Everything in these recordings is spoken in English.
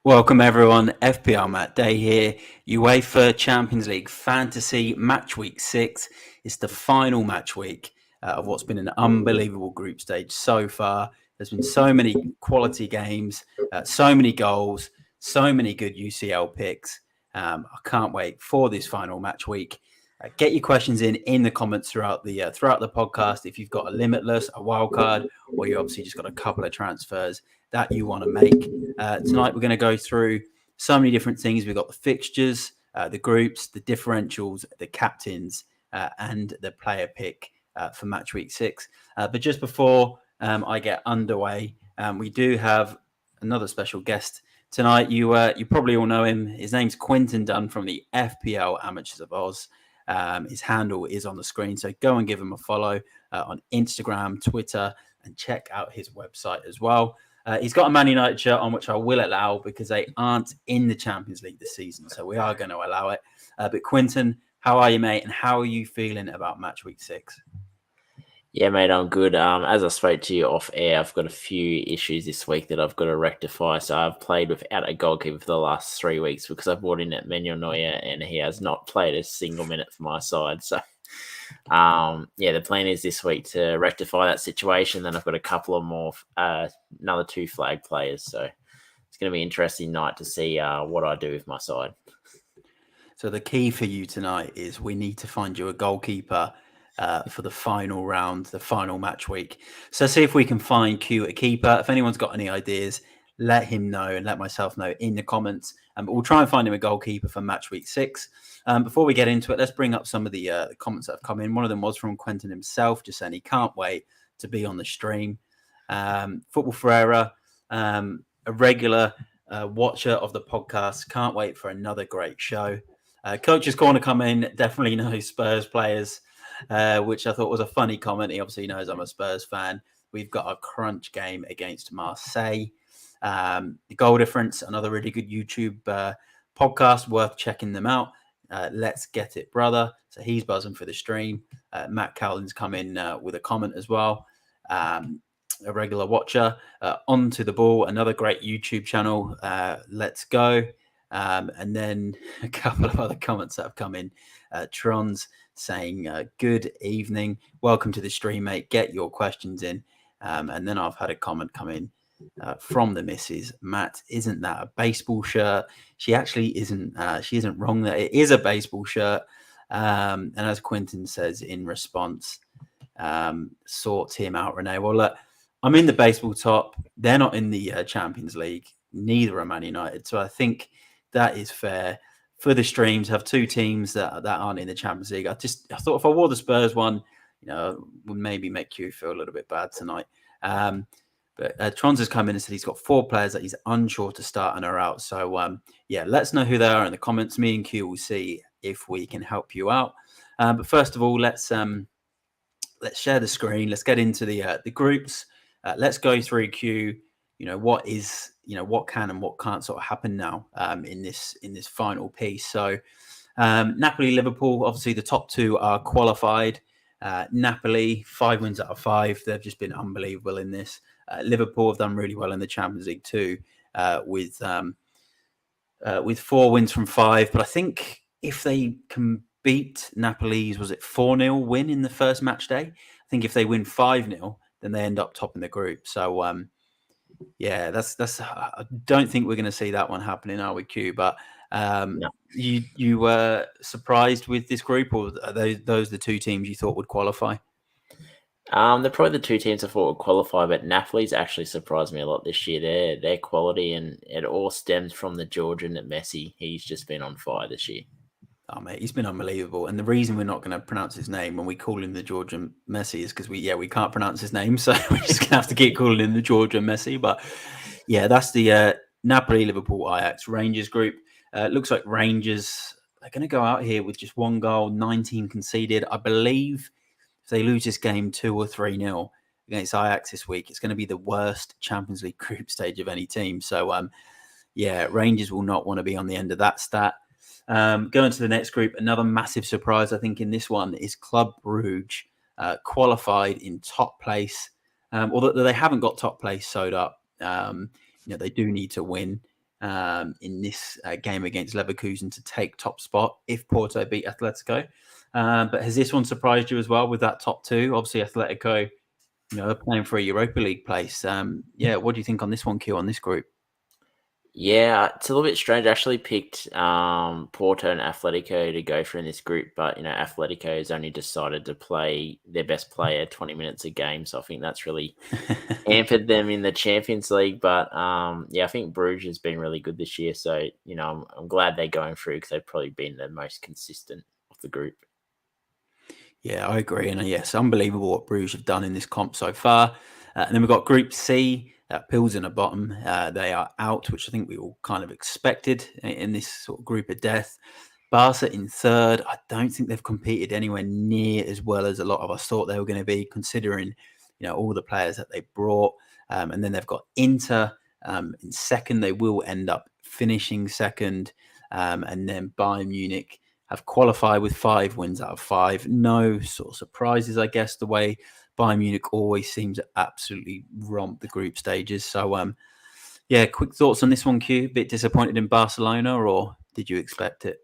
Welcome everyone, FPLMattDay here, UEFA Champions League Fantasy Matchweek 6. It's the final match week of what's been an unbelievable group stage so far. There's been so many quality games, so many goals, so many good UCL picks. I can't wait for this final match week. Get your questions in the comments throughout the podcast. If you've got a limitless, a wild card, or you obviously just got a couple of transfers that you want to make. Tonight we're going to go through so many different things. We've got the fixtures, the groups, the differentials, the captains, and the player pick for match week 6. But just before I get underway, we do have another special guest tonight. You probably all know him. His name's Quinton Dunn from the FPL Amateurs of Oz. His handle is on the screen, so go and give him a follow on Instagram, Twitter, and check out his website as well. He's got a Man United shirt on, which I will allow because they aren't in the Champions League this season, so we are going to allow it. But Quinton, how are you, mate? And how are you feeling about match week 6? Yeah, mate, I'm good. As I spoke to you off air, I've got a few issues this week that I've got to rectify. So I've played without a goalkeeper for the last 3 weeks because I brought in at Manuel Neuer and he has not played a single minute for my side. So, the plan is this week to rectify that situation. Then I've got a couple of more, another 2 flag players. So it's going to be an interesting night to see what I do with my side. So the key for you tonight is we need to find you a goalkeeper for the final round, the final match week. So see if we can find Q a keeper. If anyone's got any ideas, let him know and let myself know in the comments. But we'll try and find him a goalkeeper for match week 6. Before we get into it, let's bring up some of the comments that have come in. One of them was from Quentin himself, just saying he can't wait to be on the stream. Football Ferreira, a regular watcher of the podcast, can't wait for another great show. Coach's Corner come in, definitely no Spurs players. Which I thought was a funny comment. He obviously knows I'm a Spurs fan. We've got a crunch game against Marseille. The Goal Difference, another really good YouTube podcast, worth checking them out. Let's Get It, Brother. So he's buzzing for the stream. Matt Cowlin's come in with a comment as well. A regular watcher. Onto the Ball, another great YouTube channel. Let's Go. And then a couple of other comments that have come in. Trons saying, good evening. Welcome to the stream, mate. Get your questions in. And then I've had a comment come in from the missus. Matt, isn't that a baseball shirt? She actually isn't. She isn't wrong that it is a baseball shirt. And as Quentin says in response, sort him out, Renee. Well, look, I'm in the baseball top. They're not in the Champions League. Neither are Man United. So I think that is fair for the streams. Have 2 teams that aren't in the Champions League. I thought if I wore the Spurs one, would maybe make you feel a little bit bad tonight. But Trons has come in and said he's got 4 players that he's unsure to start and are out. So let us know who they are in the comments. Me and Q will see if we can help you out. But first of all, let's share the screen. Let's get into the groups. Let's go through Q. What can and what can't sort of happen now in this final piece. So Napoli, Liverpool, obviously the top 2 are qualified. Napoli, 5 wins out of 5. They've just been unbelievable in this. Liverpool have done really well in the Champions League too, with 4 wins from 5. But I think if they can beat Napoli's, was it 4-0 win in the first match day? I think if they win 5-0, then they end up top in the group. So that's. I don't think we're going to see that one happening, are we, Q? But No. You were surprised with this group, or are those the 2 teams you thought would qualify? They're probably the 2 teams I thought would qualify, but Napoli's actually surprised me a lot this year. Their quality, and it all stems from the Georgian at Messi. He's just been on fire this year. Oh, mate, he's been unbelievable. And the reason we're not going to pronounce his name when we call him the Georgian Messi is because we can't pronounce his name. So we're just going to have to keep calling him the Georgian Messi. But yeah, that's the Napoli, Liverpool, Ajax, Rangers group. Looks like Rangers are going to go out here with just 1 goal, 19 conceded. I believe if they lose this game 2 or 3-0 against Ajax this week, it's going to be the worst Champions League group stage of any team. So, Rangers will not want to be on the end of that stat. Going to the next group, another massive surprise, I think, in this one is Club Brugge, qualified in top place. Although they haven't got top place sewed up. They do need to win. in this game against Leverkusen to take top spot if Porto beat Atletico. But has this one surprised you as well with that top two? Obviously, Atletico, they're playing for a Europa League place. What do you think on this one, Q, on this group? Yeah, it's a little bit strange. I actually picked Porto and Atletico to go for in this group, but Atletico has only decided to play their best player 20 minutes a game, so I think that's really hampered them in the Champions League. But I think Bruges has been really good this year, so I'm glad they're going through because they've probably been the most consistent of the group. Yeah, I agree, and yes, unbelievable what Bruges have done in this comp so far. And then we've got Group C. Pilsen at bottom. They are out, which I think we all kind of expected in this sort of group of death. Barca in third. I don't think they've competed anywhere near as well as a lot of us thought they were going to be, considering all the players that they brought. And then they've got Inter in second. They will end up finishing second. And then Bayern Munich have qualified with 5 wins out of 5. No sort of surprises, I guess, the way Bayern Munich always seems to absolutely romp the group stages. So, quick thoughts on this one, Q. Bit disappointed in Barcelona, or did you expect it?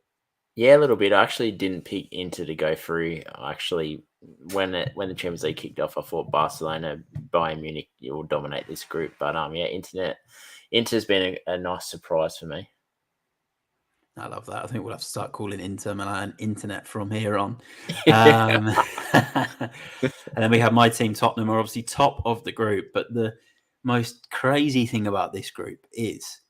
Yeah, a little bit. I actually didn't pick Inter to go through. Actually, when the Champions League kicked off, I thought Barcelona, Bayern Munich will dominate this group. But Inter's been a nice surprise for me. I love that. I think we'll have to start calling Inter Milan Internet from here on. And then we have my team, Tottenham, are obviously top of the group. But the most crazy thing about this group is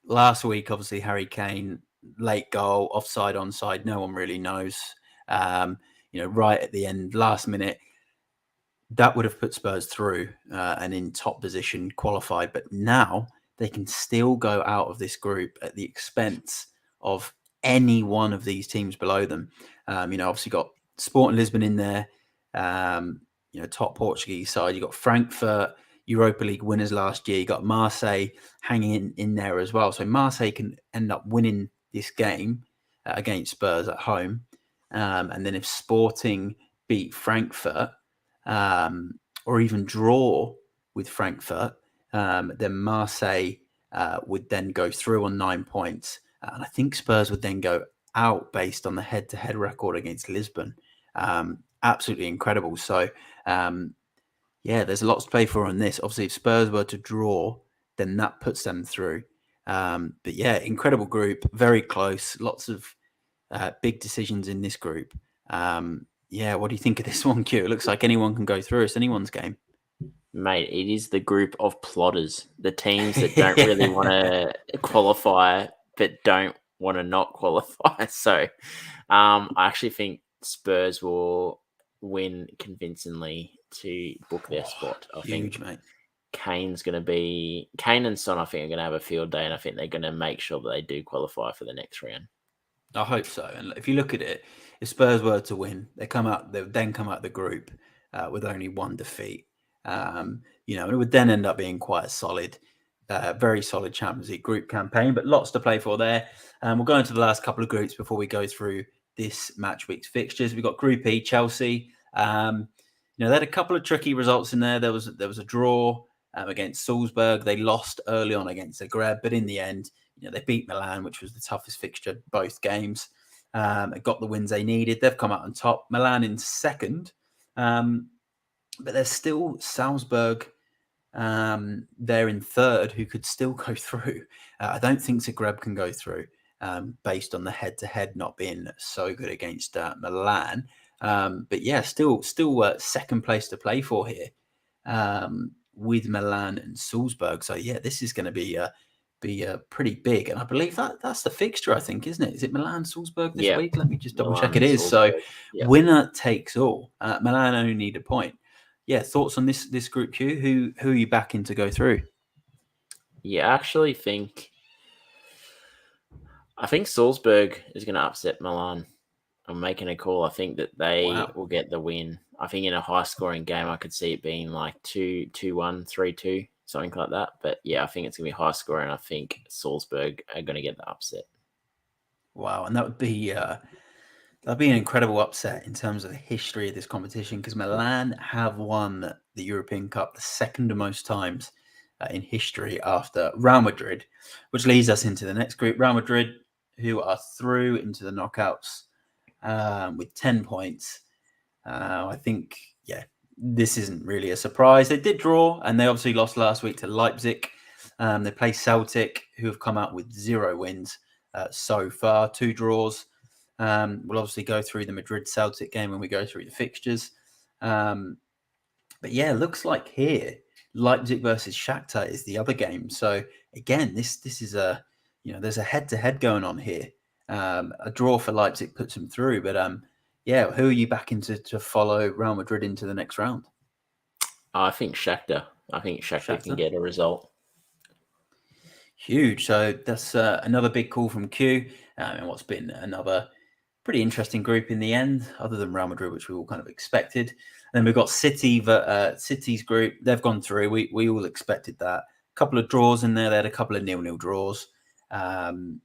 last week, obviously, Harry Kane, late goal, offside, onside, no one really knows. Right at the end, last minute, that would have put Spurs through and in top position, qualified. But now they can still go out of this group at the expense of any one of these teams below them. Obviously got Sporting Lisbon in there, top Portuguese side. You got Frankfurt, Europa League winners last year. You got Marseille hanging in there as well. So Marseille can end up winning this game against Spurs at home. And then if Sporting beat Frankfurt, or even draw with Frankfurt, then Marseille would then go through on 9 points. And I think Spurs would then go out based on the head-to-head record against Lisbon. Absolutely incredible. So, there's lots to play for on this. Obviously, if Spurs were to draw, then that puts them through. Incredible group, very close, lots of big decisions in this group. What do you think of this one, Q? It looks like anyone can go through. It's anyone's game. Mate, it is the group of plotters. The teams that don't really want to qualify, but don't want to not qualify. So I actually think Spurs will win convincingly to book their spot. I Huge, think mate. Kane and Son, I think, are going to have a field day, and I think they're going to make sure that they do qualify for the next round. I hope so. And if you look at it, if Spurs were to win, they would then come out the group with only 1 defeat. And it would then end up being quite a solid, very solid Champions League group campaign, but lots to play for there. We'll go into the last couple of groups before we go through this match week's fixtures. We've got Group E, Chelsea. They had a couple of tricky results in there. There was a draw against Salzburg. They lost early on against Zagreb, but in the end, they beat Milan, which was the toughest fixture both games. They got the wins they needed. They've come out on top. Milan in second. But there's still Salzburg there in third who could still go through. I don't think Zagreb can go through based on the head-to-head not being so good against Milan. Still second place to play for here with Milan and Salzburg. So, this is going to be pretty big. And I believe that's the fixture, I think, isn't it? Is it Milan Salzburg this week? Let me just double check. It is. Salzburg. So winner takes all. Milan only need a point. Thoughts on this group, Q? Who are you backing to go through? Yeah, I actually think Salzburg is going to upset Milan. I'm making a call. I think that they will get the win. I think in a high-scoring game, I could see it being like 2-1, 3-2, something like that. But I think it's going to be high-scoring. I think Salzburg are going to get the upset. Wow, and that would be that'd be an incredible upset in terms of the history of this competition, because Milan have won the European Cup the second most times in history after Real Madrid, which leads us into the next group. Real Madrid, who are through into the knockouts with 10 points. I think, this isn't really a surprise. They did draw, and they obviously lost last week to Leipzig. They play Celtic, who have come out with 0 wins so far, 2 draws. We'll obviously go through the Madrid-Celtic game when we go through the fixtures. But yeah, looks like here Leipzig versus Shakhtar is the other game. So again, this is there's a head-to-head going on here. A draw for Leipzig puts them through, but who are you backing to follow Real Madrid into the next round? I think Shakhtar. I think Shakhtar can get a result. Huge. So that's another big call from Q, and what's been another pretty interesting group in the end, other than Real Madrid, which we all kind of expected. And then we've got City's group. They've gone through. We all expected that. A couple of draws in there. They had a couple of 0-0 draws. And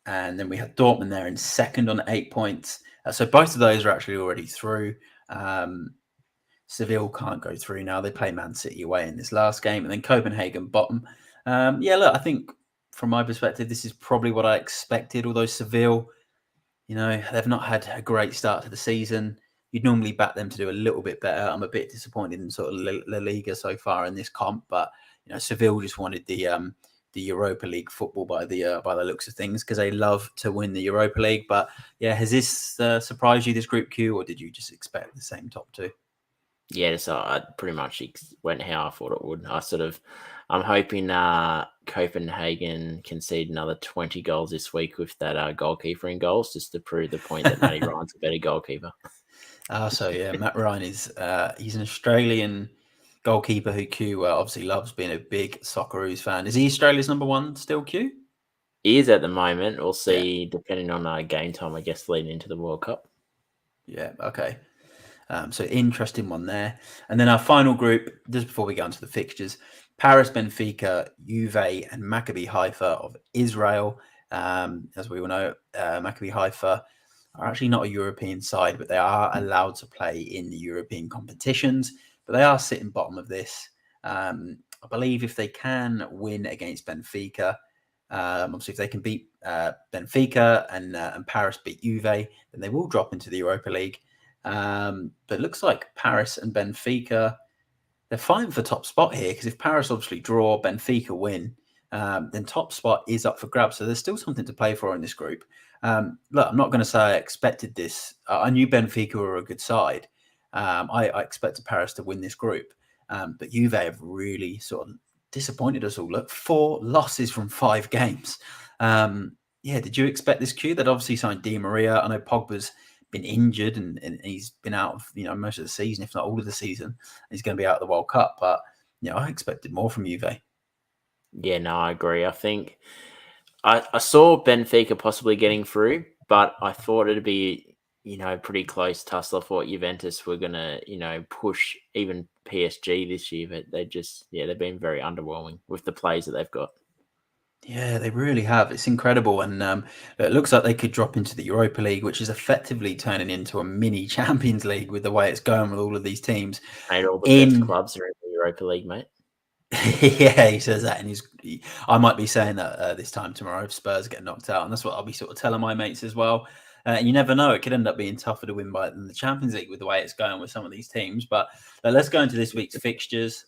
then we had Dortmund there in second on 8 points. So both of those are actually already through. Seville can't go through now. They play Man City away in this last game. And then Copenhagen bottom. Look, I think from my perspective, this is probably what I expected. Although Seville, they've not had a great start to the season. You'd normally back them to do a little bit better. I'm a bit disappointed in sort of La Liga so far in this comp. But, Seville just wanted the Europa League football by the looks of things, because they love to win the Europa League. But yeah, has this surprised you, this group Q, or did you just expect the same top two? Yeah, so I pretty much went how I thought it would. I'm hoping Copenhagen concede another 20 goals this week with that goalkeeper in goals, just to prove the point that Matty Ryan's a better goalkeeper. Matt Ryan is he's an Australian goalkeeper who Q obviously loves, being a big Socceroos fan. Is he Australia's number one still, Q? He is at the moment. We'll see, depending on game time, I guess, leading into the World Cup. Yeah, okay. So interesting one there. And then our final group, just before we get onto the fixtures, Paris, Benfica, Juve, and Maccabi Haifa of Israel. As we all know, Maccabi Haifa are actually not a European side, but they are allowed to play in the European competitions. But they are sitting bottom of this. I believe if they can win against Benfica, obviously if they can beat Benfica and Paris beat Juve, then they will drop into the Europa League. But it looks like Paris and Benfica, they're fighting for top spot here, because if Paris obviously draw, Benfica win, then top spot is up for grabs. So there's still something to play for in this group. Look, I'm not going to say I expected this. I knew Benfica were a good side. I expected Paris to win this group. But Juve have really sort of disappointed us all. Look, 4 losses from 5 games. Did you expect this, Q? They'd obviously signed Di Maria. I know Pogba's been injured and he's been out of most of the season, if not all of the season. He's going to be out of the World Cup, but I expected more from Juve. Yeah, no, I agree. I think I saw Benfica possibly getting through, but I thought it'd be pretty close tussle. I thought Juventus were going to push even PSG this year, but they've been very underwhelming with the players that they've got. Yeah, they really have. It's incredible. And it looks like they could drop into the Europa League, which is effectively turning into a mini Champions League with the way it's going with all of these teams. Mate, all the best clubs are in the Europa League, mate. Yeah, he says that. And I might be saying that this time tomorrow if Spurs get knocked out. And that's what I'll be sort of telling my mates as well. You never know. It could end up being tougher to win than the Champions League with the way it's going with some of these teams. But let's go into this week's fixtures.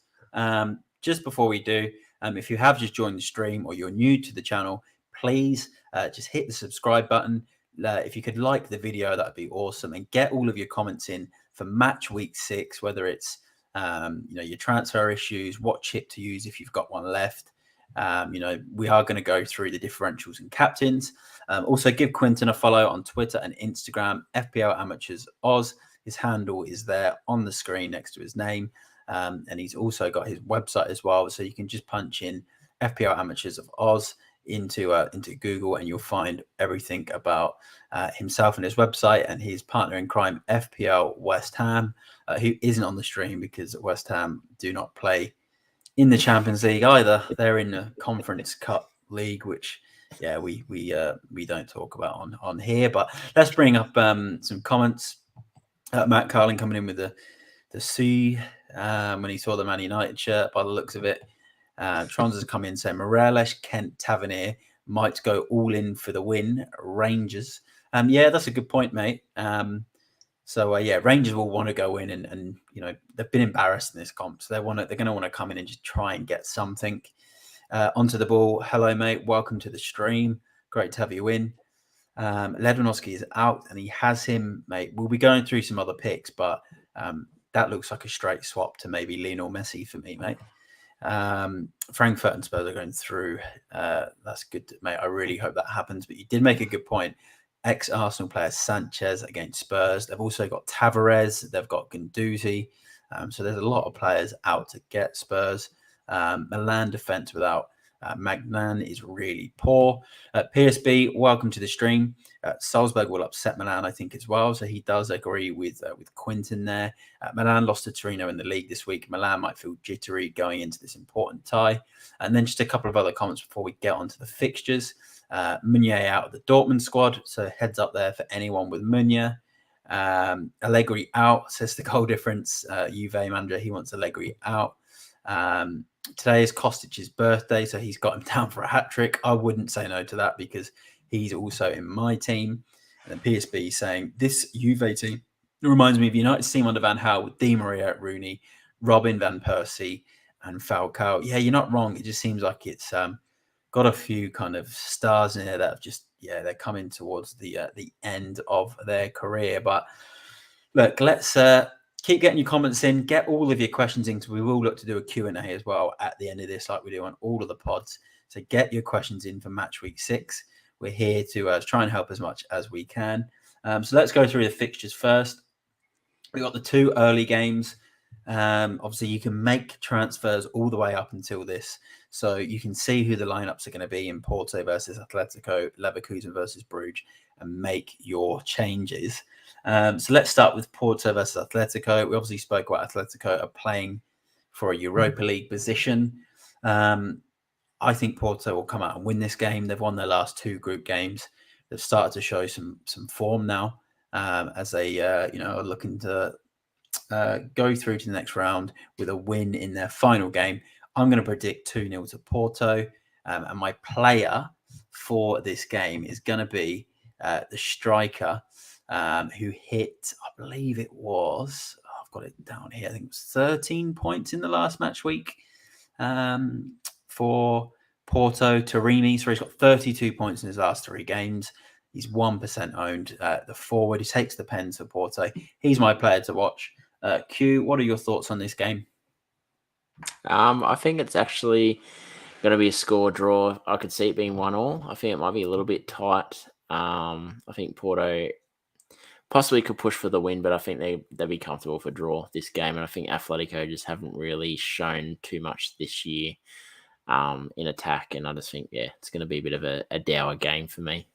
Just before we do, if you have just joined the stream or you're new to the channel, please just hit the subscribe button. If you could like the video, that would be awesome. And get all of your comments in for match week 6, whether it's your transfer issues, what chip to use if you've got one left. We are going to go through the differentials and captains. Also, give Quinton a follow on Twitter and Instagram, FPL Amateurs Oz. His handle is there on the screen next to his name. And he's also got his website as well. So you can just punch in FPL Amateurs of Oz into Google, and you'll find everything about himself and his website, and his partner in crime, FPL West Ham, who isn't on the stream because West Ham do not play in the Champions League either. They're in the Conference Cup League, which we don't talk about on here. But let's bring up some comments. Matt Carlin coming in with the C when he saw the Man United shirt by the looks of it. Trons has come in saying Morales, Kent, Tavernier might go all in for the win. Rangers. Yeah, that's a good point, mate. So Rangers will want to go in and they've been embarrassed in this comp, so they're going to want to come in and just try and get something onto the ball. Hello, mate. Welcome to the stream. Great to have you in. Ledwinowski is out, and he has him, mate. We'll be going through some other picks, but that looks like a straight swap to maybe Lionel Messi for me, mate. Frankfurt and Spurs are going through. That's good, mate. I really hope that happens. But you did make a good point. Ex-Arsenal player Sanchez against Spurs. They've also got Tavares. They've got Guendouzi. So there's a lot of players out to get Spurs. Milan defense without Magnan is really poor. PSB, welcome to the stream. Salzburg will upset Milan, I think, as well. So he does agree with Quinton there. Milan lost to Torino in the league this week. Milan might feel jittery going into this important tie. And then just a couple of other comments before we get onto the fixtures. Meunier out of the Dortmund squad. So heads up there for anyone with Meunier. Allegri out, says the goal difference. Juve manager, he wants Allegri out. Today is Kostic's birthday, so he's got him down for a hat-trick. I wouldn't say no to that because he's also in my team. And then PSB saying, this Juve team reminds me of United's team under Van Gaal with Di Maria, Rooney, Robin Van Persie, and Falcao. Yeah, you're not wrong. It just seems like it's got a few kind of stars in there that have just, they're coming towards the end of their career. But look, let's keep getting your comments in. Get all of your questions in because we will look to do a Q&A as well at the end of this like we do on all of the pods. So get your questions in for Match Week 6. We're here to try and help as much as we can. So let's go through the fixtures first. We've got the 2 early games. Obviously, you can make transfers all the way up until this. So you can see who the lineups are going to be in Porto versus Atletico, Leverkusen versus Bruges, and make your changes. So let's start with Porto versus Atletico. We obviously spoke about Atletico are playing for a Europa League position. I think Porto will come out and win this game. They've won their last 2 group games. They've started to show some form now as they are looking to go through to the next round with a win in their final game. I'm going to predict 2-0 to Porto. And my player for this game is going to be the striker who hit, I believe it was, I've got it down here, I think it was 13 points in the last match week for Porto, Taremi. So he's got 32 points in his last 3 games. He's 1% owned. The forward, he takes the pens for Porto. He's my player to watch. Q, what are your thoughts on this game? I think it's actually going to be a score draw. I could see it being 1-1. I think it might be a little bit tight. I think Porto possibly could push for the win, but I think they'll be comfortable for draw this game. And I think Atletico just haven't really shown too much this year in attack. And I just think, it's going to be a bit of a dour game for me.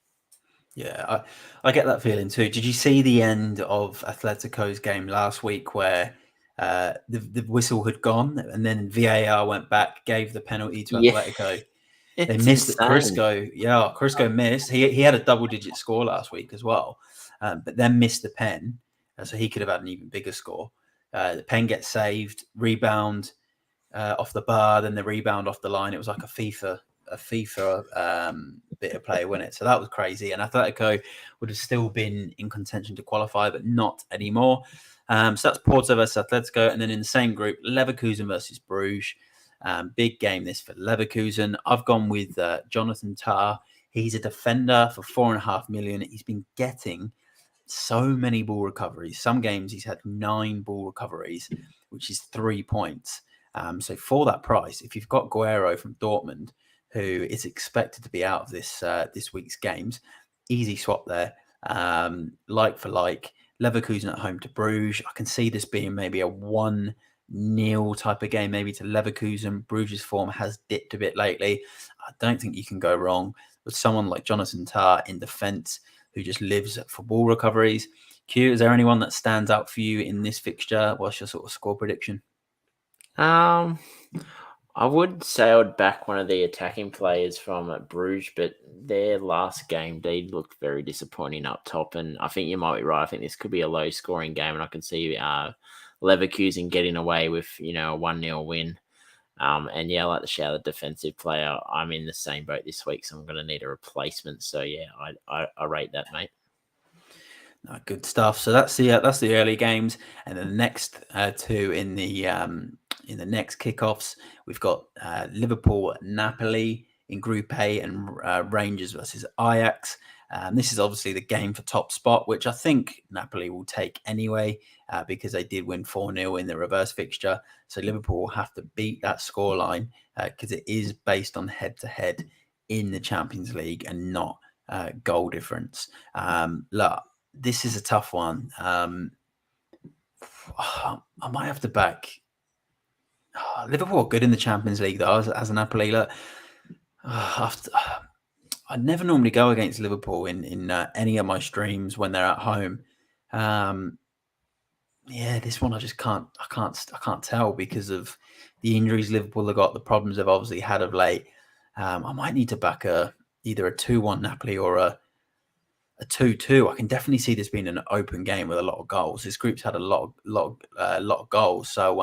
Yeah, I get that feeling too. Did you see the end of Atletico's game last week where the whistle had gone and then VAR went back, gave the penalty to Atletico? They missed it. Crisco missed. He had a double-digit score last week as well, but then missed the pen, so he could have had an even bigger score. The pen gets saved, rebound off the bar, then the rebound off the line. It was like a FIFA bit of play, wasn't it? So that was crazy. And Atletico would have still been in contention to qualify, but not anymore. So that's Porto versus Atletico. And then in the same group, Leverkusen versus Bruges. Big game this for Leverkusen. I've gone with Jonathan Tah. He's a defender for 4.5 million. He's been getting so many ball recoveries. Some games he's had 9 ball recoveries, which is 3 points. So for that price, if you've got Guerrero from Dortmund, who is expected to be out of this week's games, easy swap there. Like for like, Leverkusen at home to Bruges. I can see this being maybe a 1-0 type of game, maybe to Leverkusen. Bruges' form has dipped a bit lately. I don't think you can go wrong with someone like Jonathan Tah in defence who just lives for ball recoveries. Q, is there anyone that stands out for you in this fixture? What's your sort of score prediction? I would say I would back one of the attacking players from Bruges, but their last game, they looked very disappointing up top. And I think you might be right. I think this could be a low-scoring game, and I can see Leverkusen getting away with, a 1-0 win. And yeah, I like the shout of defensive player. I'm in the same boat this week, so I'm going to need a replacement. So yeah, I rate that, mate. Good stuff. So that's the early games, and then the next two in the next kickoffs, we've got Liverpool, Napoli in Group A, and Rangers versus Ajax. This is obviously the game for top spot, which I think Napoli will take anyway, because they did win 4-0 in the reverse fixture. So Liverpool will have to beat that scoreline because it is based on head-to-head in the Champions League and not goal difference. Look, this is a tough one. I might have to back Liverpool. Are good in the Champions League though, as an Napoli. Look, I never normally go against Liverpool in any of my streams when they're at home. Yeah, this one I just can't tell because of the injuries Liverpool have got, the problems they've obviously had of late. I might need to back either a 2-1 Napoli or a 2-2. I can definitely see this being an open game with a lot of goals. This group's had a lot of goals, so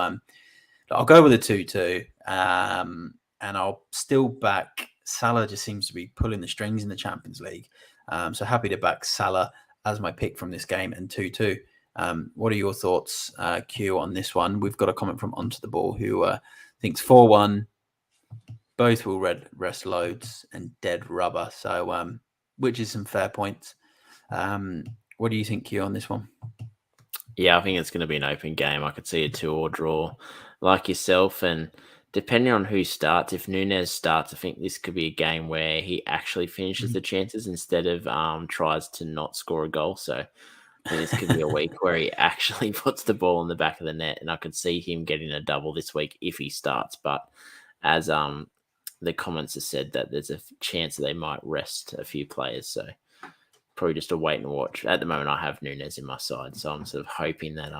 I'll go with a 2-2, and I'll still back Salah. Just seems to be pulling the strings in the Champions League, so happy to back Salah as my pick from this game and 2-2. What are your thoughts, Q, on this one? We've got a comment from Onto the Ball who thinks 4-1. Both will rest loads and dead rubber. So, which is some fair points. What do you think, Q, on this one? Yeah, I think it's going to be an open game. I could see a 2-2 draw like yourself. And depending on who starts, if Núñez starts, I think this could be a game where he actually finishes the chances instead of tries to not score a goal. So I think this could be a week where he actually puts the ball in the back of the net. And I could see him getting a double this week if he starts. But as the comments have said, that there's a chance that they might rest a few players. So probably just a wait and watch. At the moment, I have Núñez in my side, so I'm sort of hoping that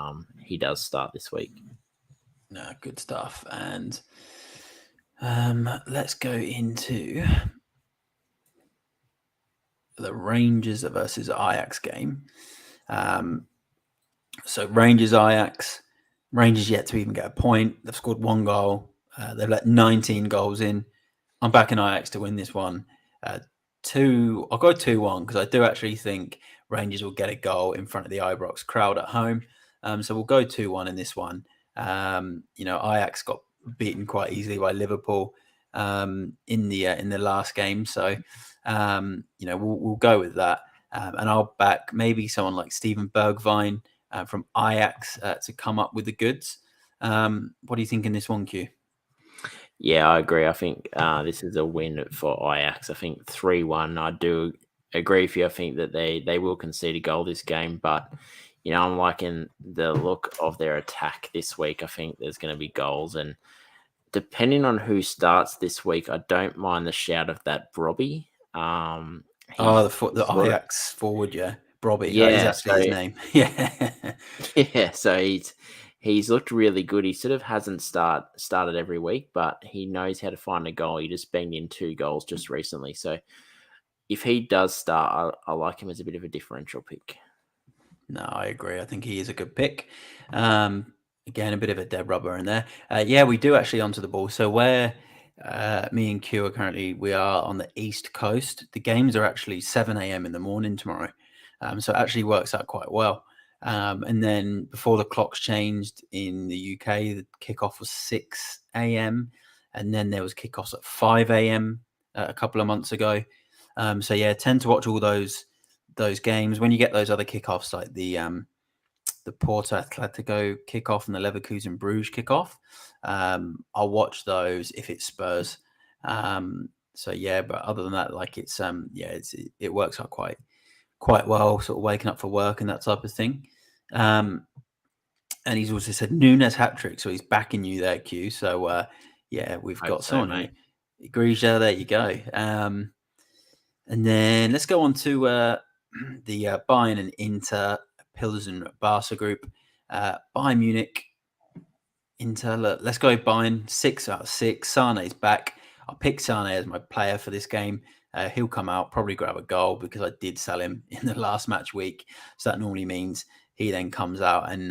he does start this week. No, good stuff. And let's go into the Rangers versus Ajax game. So Rangers Ajax. Rangers yet to even get a point. They've scored 1 goal. They've let 19 goals in. I'm backing Ajax to win this one. I'll go 2-1 because I do actually think Rangers will get a goal in front of the Ibrox crowd at home. So we'll go 2-1 in this one. Ajax got beaten quite easily by Liverpool in the last game. So we'll go with that. And I'll back maybe someone like Steven Bergwijn from Ajax to come up with the goods. What do you think in this one, Q? Yeah, I agree. I think this is a win for Ajax. I think 3-1. I do agree with you. I think that they will concede a goal this game, but I'm liking the look of their attack this week. I think there's going to be goals, and depending on who starts this week, I don't mind the shout of that Brobby. The Ajax forward, yeah, Brobby. Yeah, that is actually his name. Yeah, yeah. So he's looked really good. He sort of hasn't started every week, but he knows how to find a goal. He just banged in 2 goals just recently. So if he does start, I like him as a bit of a differential pick. No, I agree. I think he is a good pick. Again, a bit of a dead rubber in there. Yeah, we do actually Onto the Ball. So where me and Q are currently, we are on the East Coast. The games are actually 7 a.m. in the morning tomorrow. So it actually works out quite well. And then before the clocks changed in the UK, the kickoff was 6 a.m. And then there was kickoffs at 5 a.m. A couple of months ago. So yeah, tend to watch all those games. When you get those other kickoffs like the Porto Atletico kickoff and the Leverkusen Bruges kickoff, I'll watch those if it's Spurs. So yeah, but other than that, like it works out quite well, sort of waking up for work and that type of thing. And he's also said Núñez hat-trick, so he's backing you there, Q. So yeah, we've got someone who agrees. There you go. And then let's go on to the Bayern and Inter Pilsen Barca group. Bayern Munich, Inter. Let's go Bayern. 6 out of 6. Sane's back. I'll pick Sane as my player for this game. He'll come out, probably grab a goal because I did sell him in the last match week. So that normally means he then comes out and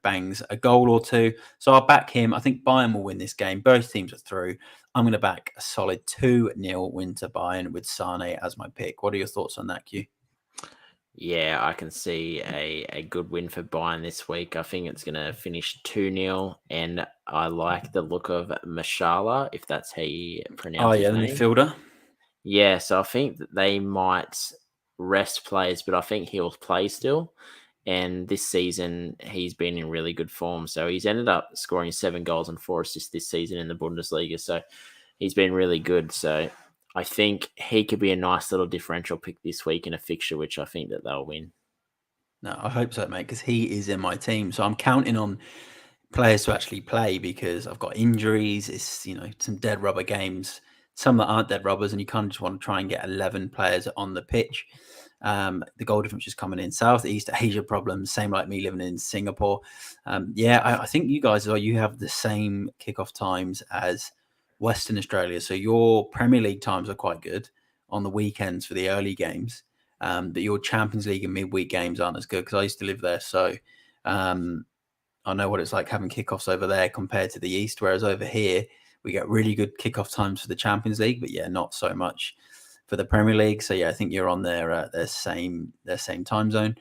bangs a goal or two. So I'll back him. I think Bayern will win this game. Both teams are through. I'm going to back a solid 2-0 win to Bayern with Sane as my pick. What are your thoughts on that, Q? Yeah, I can see a good win for Bayern this week. I think it's going to finish 2-0, and I like the look of Mashala, if that's how you Oh, pronounce yeah, his the name. midfielder. Yeah, so I think that they might rest players, but I think he'll play still. And this season, he's been in really good form. So he's ended up scoring 7 goals and 4 assists this season in the Bundesliga. So he's been really good. So I think he could be a nice little differential pick this week in a fixture, which I think that they'll win. No, I hope so, mate, because he is in my team. So I'm counting on players to actually play because I've got injuries. It's, some dead rubber games, some that aren't dead rubbers, and you kind of just want to try and get 11 players on the pitch. The goal difference is coming in. Southeast Asia problems, same like me living in Singapore. I think you guys you have the same kickoff times as Western Australia. So your Premier League times are quite good on the weekends for the early games. But your Champions League and midweek games aren't as good because I used to live there. So I know what it's like having kickoffs over there compared to the East, whereas over here we get really good kickoff times for the Champions League, but not so much for the Premier League. So I think you're on their same time zone.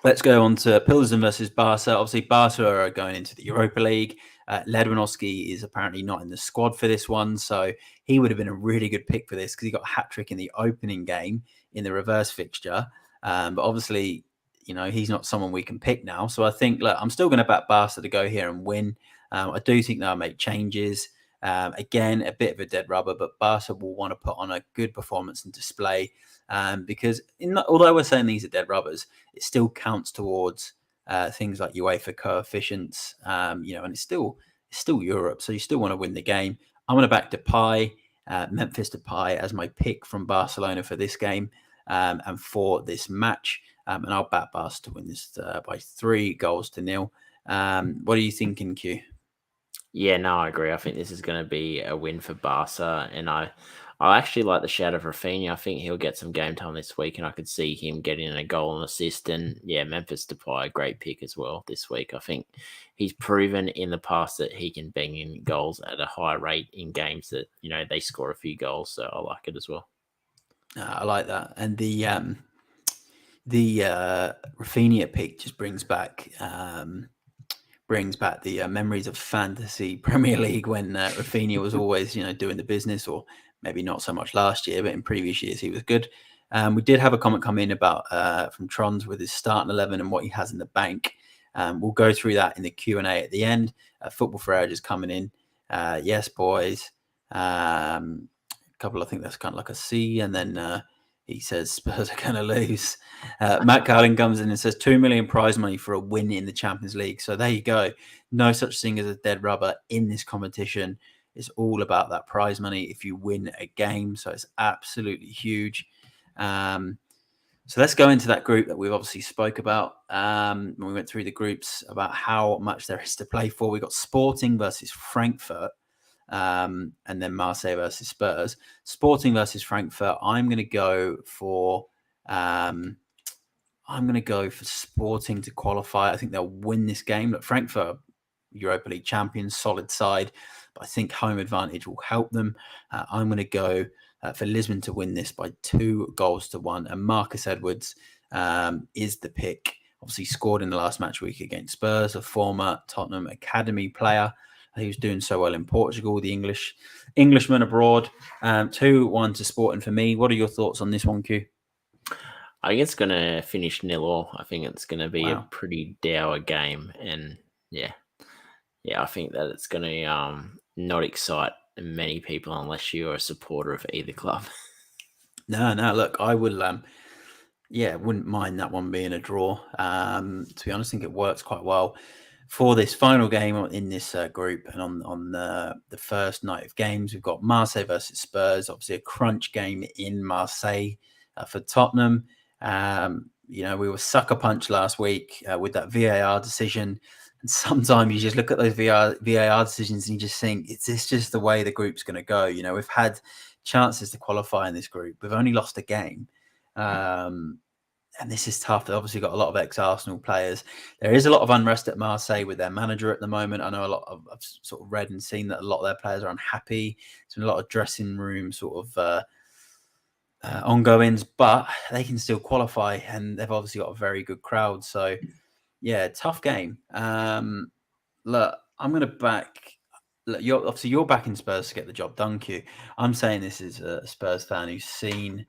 Let's go on to Pilsen versus Barca. Obviously, Barca are going into the Europa League. Lewandowski is apparently not in the squad for this one, so he would have been a really good pick for this because he got a hat-trick in the opening game in the reverse fixture. But obviously, he's not someone we can pick now. So I think, look, I'm still going to back Barca to go here and win. I do think they'll make changes. Again, a bit of a dead rubber, but Barca will want to put on a good performance and display because although we're saying these are dead rubbers, it still counts towards things like UEFA coefficients, and it's still Europe, so you still want to win the game. I'm going to back Depay, Memphis Depay as my pick from Barcelona for this game and for this match, and I'll back Barca to win this by 3-0. What are you thinking, Q? Yeah, no, I agree. I think this is going to be a win for Barca, and I actually like the shout of Rafinha. I think he'll get some game time this week, and I could see him getting a goal and assist. And Memphis Depay, a great pick as well this week. I think he's proven in the past that he can bang in goals at a high rate in games that they score a few goals. So I like it as well. I like that, and the Rafinha pick just brings back the memories of fantasy Premier League when Rafinha was always, doing the business, or maybe not so much last year, but in previous years he was good. We did have a comment come in about from Trons with his starting 11 and what he has in the bank. We'll go through that in the Q&A at the end. Football for Air is coming in. Yes, boys. A couple, I think that's kind of like a C, and then he says Spurs are going to lose. Matt Carlin comes in and says 2 million prize money for a win in the Champions League. So there you go. No such thing as a dead rubber in this competition. It's all about that prize money if you win a game. So it's absolutely huge. So let's go into that group that we've obviously spoke about when we went through the groups about how much there is to play for. We got Sporting versus Frankfurt. And then Marseille versus Spurs. Sporting versus Frankfurt. I'm going to go for Sporting to qualify. I think they'll win this game. Look, Frankfurt, Europa League champions, solid side, but I think home advantage will help them. I'm going to go for Lisbon to win this by 2-1, and Marcus Edwards is the pick. Obviously scored in the last match week against Spurs, a former Tottenham academy player. He was doing so well in Portugal, the Englishman abroad. 2-1 to Sporting for me. What are your thoughts on this one, Q? I think it's going to finish 0-0. I think it's going to be a pretty dour game. And I think that it's going to not excite many people unless you're a supporter of either club. No. Look, I will. Wouldn't mind that one being a draw. To be honest, I think it works quite well for this final game in this group. And on the first night of games, we've got Marseille versus Spurs. Obviously, a crunch game in Marseille for Tottenham. We were sucker punched last week with that VAR decision. And sometimes you just look at those VAR decisions and you just think, is this just the way the group's going to go? We've had chances to qualify in this group. We've only lost a game. and this is tough. They've obviously got a lot of ex-Arsenal players. There is a lot of unrest at Marseille with their manager at the moment. I know I've sort of read and seen that a lot of their players are unhappy. There's been a lot of dressing room sort of ongoings, but they can still qualify, and they've obviously got a very good crowd. So, yeah, tough game. Look, I'm going to back. Look, you're backing Spurs to get the job done, Q. I'm saying this is a Spurs fan who's seen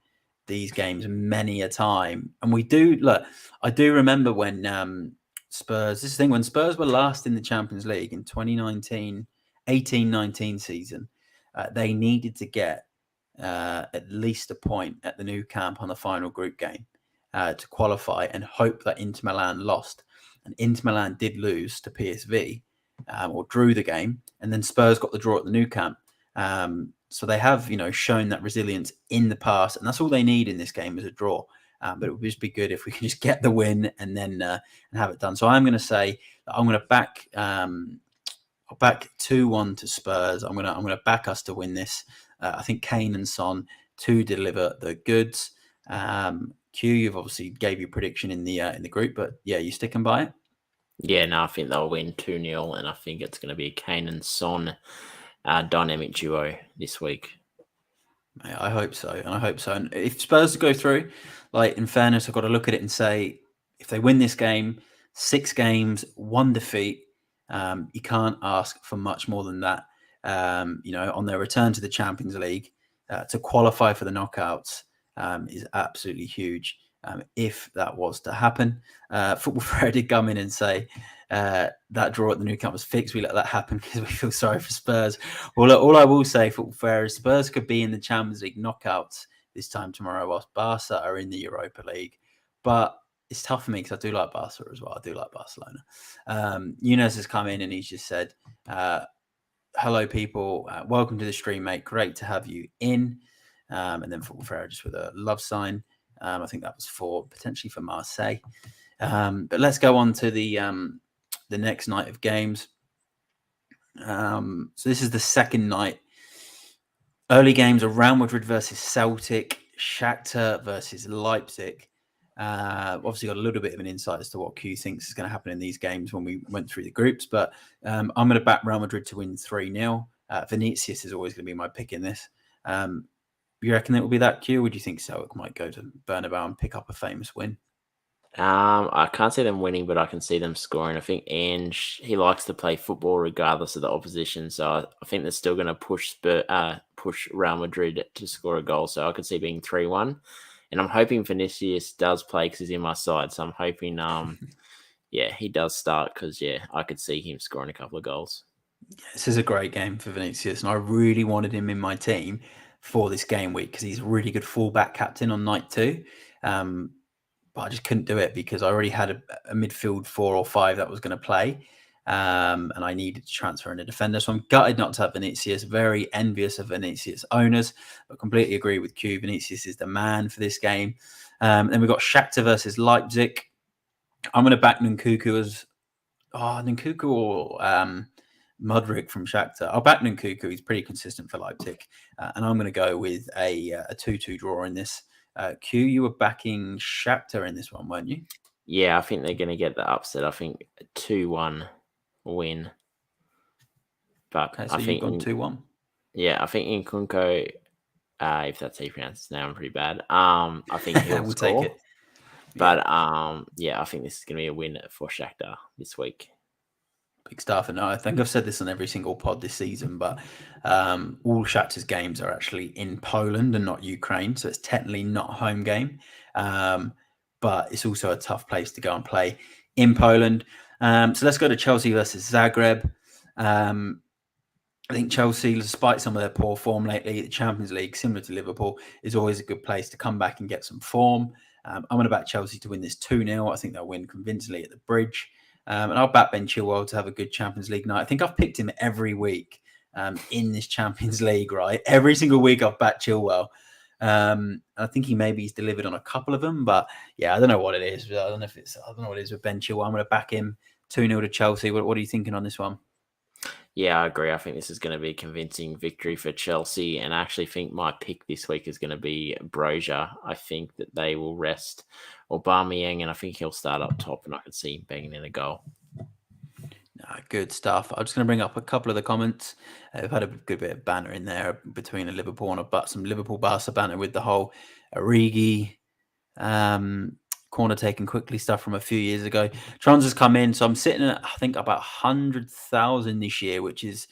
these games many a time, and we do look. I do remember when Spurs. This thing when Spurs were last in the Champions League in 2019, 18-19 season, they needed to get at least a point at the Nou Camp on the final group game to qualify and hope that Inter Milan lost. And Inter Milan did lose to PSV or drew the game, and then Spurs got the draw at the Nou Camp. So they have, shown that resilience in the past, and that's all they need in this game is a draw. But it would just be good if we can just get the win and then and have it done. So I'm going to say that I'm going to back. I'll back 2-1 to Spurs. I'm gonna back us to win this. I think Kane and Son to deliver the goods. Q, you've obviously gave your prediction in the group, but yeah, you sticking by it? Yeah, no, I think they'll win 2-0, and I think it's going to be a Kane and Son dynamic duo this week. I hope so, and I hope so. And if Spurs go through, like in fairness, I've got to look at it and say, if they win this game, 6 games, 1 defeat, you can't ask for much more than that. On their return to the Champions League, to qualify for the knockouts is absolutely huge. If that was to happen, Football Fair did come in and say that draw at the Nou Camp was fixed. We let that happen because we feel sorry for Spurs. Well, look, all I will say, Football Fair, is Spurs could be in the Champions League knockouts this time tomorrow, whilst Barca are in the Europa League. But it's tough for me because I do like Barca as well. I do like Barcelona. Younes has come in and he's just said, hello, people. Welcome to the stream, mate. Great to have you in. And then Football Fair just with a love sign. I think that was potentially for Marseille. But let's go on to the next night of games. So this is the second night. Early games are Real Madrid versus Celtic, Shakhtar versus Leipzig. Obviously got a little bit of an insight as to what Q thinks is going to happen in these games when we went through the groups, but I'm going to back Real Madrid to win 3-0. Vinicius is always going to be my pick in this. You reckon it will be that, Q, or would you think Celtic might go to Bernabeu and pick up a famous win? I can't see them winning, but I can see them scoring. I think Ange, he likes to play football regardless of the opposition, so I think they're still going to push Real Madrid to score a goal. So I could see being 3-1, and I'm hoping Vinicius does play because he's in my side. So I'm hoping, he does start because I could see him scoring a couple of goals. This is a great game for Vinicius, and I really wanted him in my team for this game week because he's a really good fullback captain on night 2. But I just couldn't do it because I already had a midfield 4 or 5 that was going to play, and I needed to transfer in a defender. So I'm gutted not to have Vinicius. Very envious of Vinicius owners, but completely agree with Q. Vinicius is the man for this game. Then we've got Shakhtar versus Leipzig. I'm going to back Nkunku as Nkunku or Mudryk from Shakhtar. I'll back Nkunku. He's pretty consistent for Leipzig, and I'm going to go with a 2-2 draw in this. Q, you were backing Shakhtar in this one, weren't you? Yeah, I think they're going to get the upset. I think 2-1 win. But Okay, so I think you've gone 2-1. Yeah, I think Nkunku, if that's how you pronounce his name, I'm pretty bad. I think he'll we'll score. take it. But I think this is going to be a win for Shakhtar this week. Big stuff. And I think I've said this on every single pod this season, but all Shakhtar's games are actually in Poland and not Ukraine. So it's technically not a home game. But it's also a tough place to go and play in Poland. So let's go to Chelsea versus Zagreb. I think Chelsea, despite some of their poor form lately, the Champions League, similar to Liverpool, is always a good place to come back and get some form. I'm going to back Chelsea to win this 2-0. I think they'll win convincingly at the Bridge. And I'll back Ben Chilwell to have a good Champions League night. I think I've picked him every week in this Champions League, right? Every single week I've backed Chilwell. I think he's delivered on a couple of them, but yeah, I don't know what it is. I don't know what it is with Ben Chilwell. I'm going to back him 2-0 to Chelsea. What are you thinking on this one? Yeah, I agree. I think this is going to be a convincing victory for Chelsea, and I actually think my pick this week is going to be Brozier. I think that they will rest Aubameyang, and I think he'll start up top, and I can see him banging in a goal. Good stuff. I'm just going to bring up a couple of the comments. We've had a good bit of banter in there between a Liverpool and some Liverpool Barca banter with the whole Origi corner taken quickly stuff from a few years ago. Trons has come in, so I'm sitting at I think about 100,000 this year, which is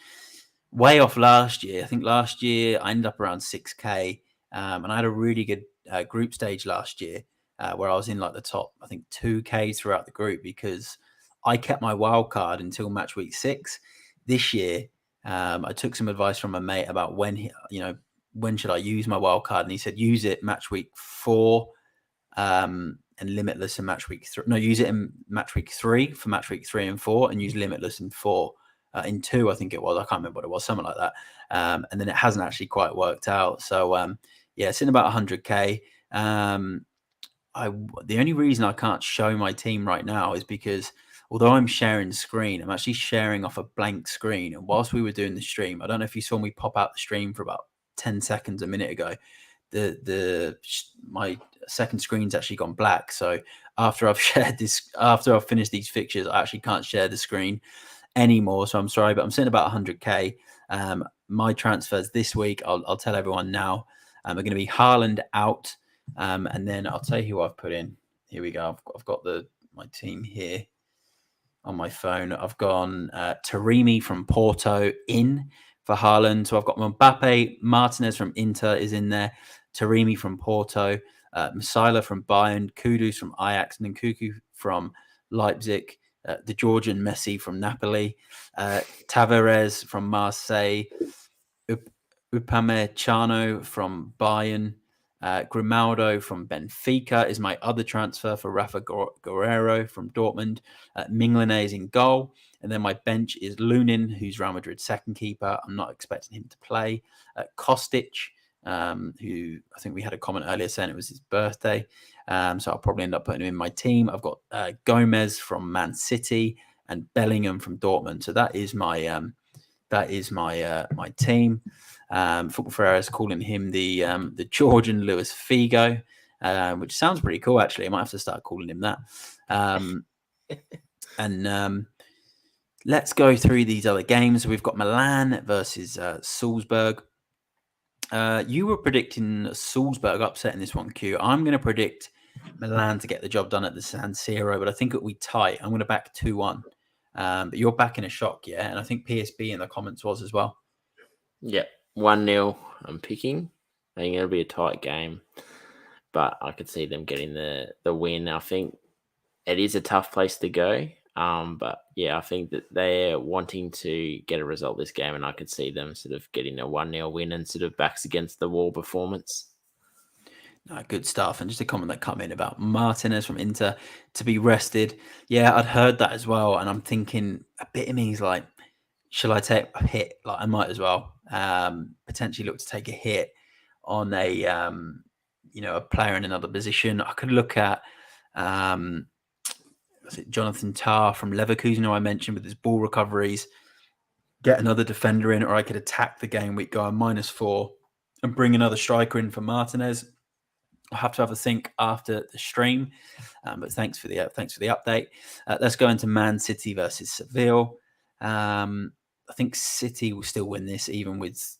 way off last year. I think last year I ended up around 6k, and I had a really good group stage last year where I was in like the top, I think 2k throughout the group because I kept my wild card until match week 6. This year, I took some advice from a mate about when should I use my wild card, and he said use it match week 4 and limitless in match week 3. No, use it in match week 3 for match week 3 and 4, and use limitless in 4. In 2, I think it was. I can't remember what it was, something like that. And then it hasn't actually quite worked out. So yeah, it's in about 100k. The only reason I can't show my team right now is because although I'm sharing the screen, I'm actually sharing off a blank screen. And whilst we were doing the stream, I don't know if you saw me pop out the stream for about 10 seconds a minute ago. My second screen's actually gone black. So after I've finished these fixtures, I actually can't share the screen anymore. So I'm sorry, but I'm sitting about 100k. My transfers this week, I'll tell everyone now, are going to be HAALAND out. And then I'll tell you who I've put in. Here we go. I've got my team here on my phone. I've gone Taremi from Porto in for HAALAND. So I've got Mbappe, Martinez from Inter is in there, Taremi from Porto, Musiala from Bayern, Kudus from Ajax, and then Kuku from Leipzig, the Georgian Messi from Napoli, Tavares from Marseille, Upamecano from Bayern, Grimaldo from Benfica is my other transfer for Rafa Guerrero from Dortmund. Minglen is in goal. And then my bench is Lunin, who's Real Madrid's second keeper. I'm not expecting him to play. Kostic, who I think we had a comment earlier saying it was his birthday. So I'll probably end up putting him in my team. I've got Gomez from Man City and Bellingham from Dortmund. So that is my my team. Football Ferreira is calling him the Georgian Luis Figo, which sounds pretty cool, actually. I might have to start calling him that. And let's go through these other games. We've got Milan versus Salzburg. You were predicting Salzburg upsetting this one, Q. I'm going to predict Milan to get the job done at the San Siro, but I think it'll be tight. I'm going to back 2-1. But you're backing a shock, yeah? And I think PSB in the comments was as well. Yep, 1-0 I'm picking. I think it'll be a tight game, but I could see them getting the win. I think it is a tough place to go, but yeah, I think that they're wanting to get a result this game, and I could see them sort of getting a 1-0 win and sort of backs against the wall performance. Good stuff. And just a comment that come in about Martinez from Inter to be rested. Yeah, I'd heard that as well. And I'm thinking a bit of me is like, shall I take a hit? Like I might as well potentially look to take a hit on a a player in another position. I could look at Jonathan Tah from Leverkusen, who I mentioned with his ball recoveries, get another defender in, or I could attack the game week, go on -4 and bring another striker in for Martinez. I'll have to have a think after the stream, but thanks for the update. Let's go into Man City versus Seville. I think City will still win this, even with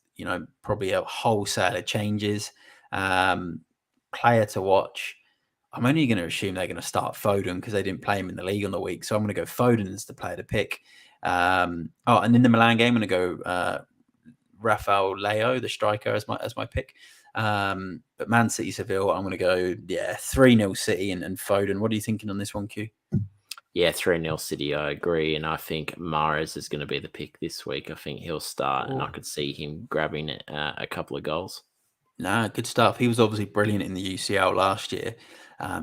probably a wholesale of changes. Player to watch. I'm only going to assume they're going to start Foden because they didn't play him in the league on the week, so I'm going to go Foden as the player to pick. And in the Milan game, I'm going to go Rafael Leo, the striker, as my pick. But Man City Seville, I'm going to go 3-0 City and Foden. What are you thinking on this one, Q? Yeah, 3-0 City, I agree. And I think Mahrez is going to be the pick this week. I think he'll start, and I could see him grabbing a couple of goals. Nah, good stuff. He was obviously brilliant in the UCL last year.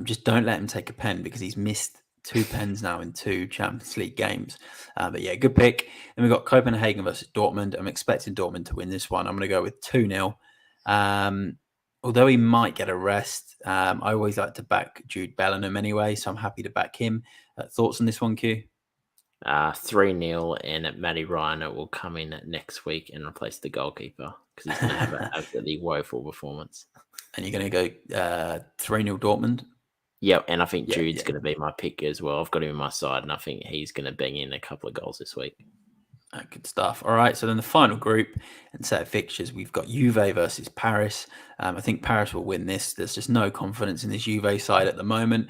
Just don't let him take a pen because he's missed 2 pens now in 2 Champions League games. But yeah, good pick. Then we've got Copenhagen versus Dortmund. I'm expecting Dortmund to win this one. I'm going to go with 2-0. Although he might get a rest, I always like to back Jude Bellingham anyway, so I'm happy to back him. Thoughts on this one, Q? 3-0, and Matty Ryan will come in next week and replace the goalkeeper because he's going to have an absolutely woeful performance. And you're going to go 3-0 Dortmund? Yep, and I think Yeah, Jude's going to be my pick as well. I've got him in my side, and I think he's going to bang in a couple of goals this week. Good stuff. All right, so then the final group and set of fixtures, we've got Juve versus Paris. I think Paris will win this. There's just no confidence in this Juve side at the moment.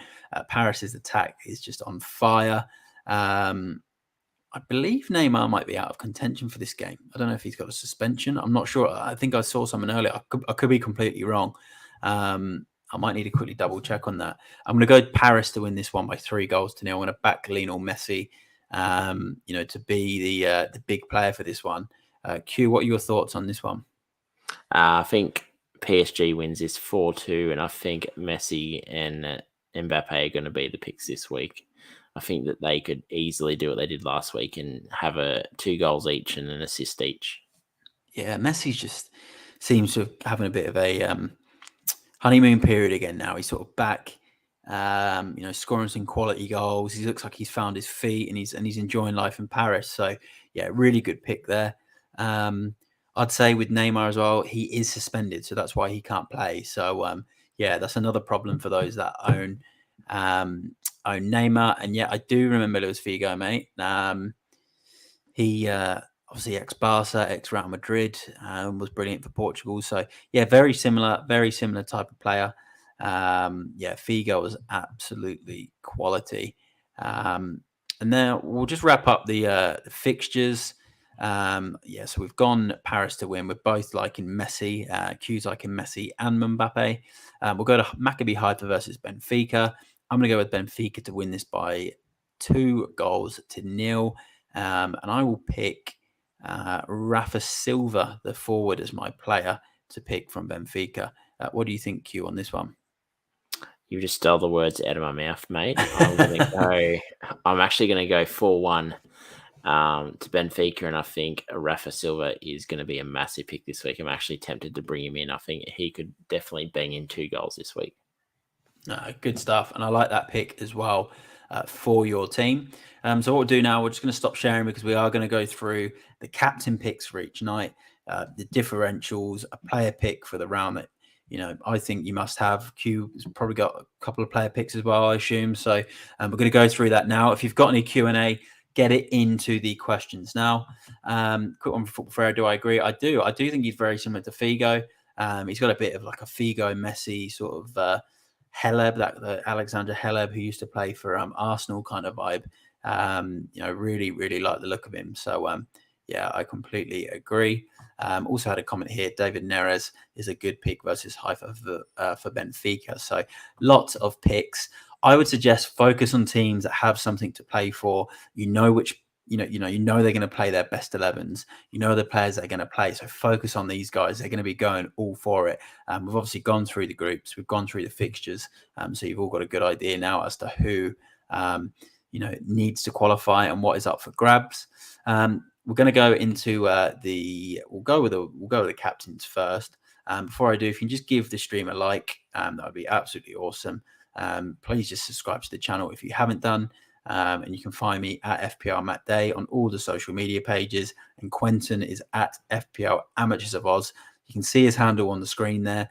Paris's attack is just on fire. I believe Neymar might be out of contention for this game. I don't know if he's got a suspension. I'm not sure. I think I saw something earlier. I could be completely wrong. I might need to quickly double check on that. I'm going to go Paris to win this one by 3-0. I'm going to back Lionel Messi, to be the big player for this one. Q, what are your thoughts on this one? I think PSG wins this 4-2, and I think Messi and Mbappe are going to be the picks this week. I think that they could easily do what they did last week and have 2 goals each and an assist each. Yeah, Messi just seems to be having a bit of a honeymoon period again now. He's sort of back, scoring some quality goals. He looks like he's found his feet and he's enjoying life in Paris. So yeah, really good pick there. I'd say with Neymar as well, he is suspended, so that's why he can't play. So yeah, that's another problem for those that own Neymar. And yeah, I do remember Luis Figo, mate. He obviously ex-Barca, ex-Real Madrid, was brilliant for Portugal. So yeah, very similar type of player. Yeah, Figo was absolutely quality. And then we'll just wrap up the fixtures. Yeah, so we've gone Paris to win. We're both liking Messi. Q's liking Messi and Mbappe. We'll go to Maccabi Haifa versus Benfica. I'm going to go with Benfica to win this by 2-0. And I will pick Rafa Silva, the forward, as my player to pick from Benfica. What do you think, Q, on this one? You just stole the words out of my mouth, mate. I'm actually going to go 4-1 to Benfica, and I think Rafa Silva is going to be a massive pick this week. I'm actually tempted to bring him in. I think he could definitely bang in 2 goals this week. Good stuff, and I like that pick as well for your team. So what we'll do now, we're just going to stop sharing because we are going to go through the captain picks for each night, the differentials, a player pick for the round that I think you must have. Q has probably got a couple of player picks as well, I assume. So we're going to go through that now. If you've got any Q&A, get it into the questions now. Quick one for Football Ferrer. Do I agree? I do. I do think he's very similar to Figo. He's got a bit of like a Figo Messi sort of Haleb, the Alexander Haleb who used to play for Arsenal kind of vibe. Really, really like the look of him. So yeah, I completely agree. Also had a comment here. David Neres is a good pick versus Haifa for Benfica. So lots of picks. I would suggest focus on teams that have something to play for. You know they're going to play their best 11s. You know the players that are going to play. So focus on these guys. They're going to be going all for it. We've obviously gone through the groups. We've gone through the fixtures. So you've all got a good idea now as to who needs to qualify and what is up for grabs. We're going to go into we'll go with the captains first. Before I do, if you can just give the stream a like, that would be absolutely awesome. Please just subscribe to the channel if you haven't done. And you can find me at FPLMattDay on all the social media pages. And Quentin is at FPL Amateurs of Oz. You can see his handle on the screen there.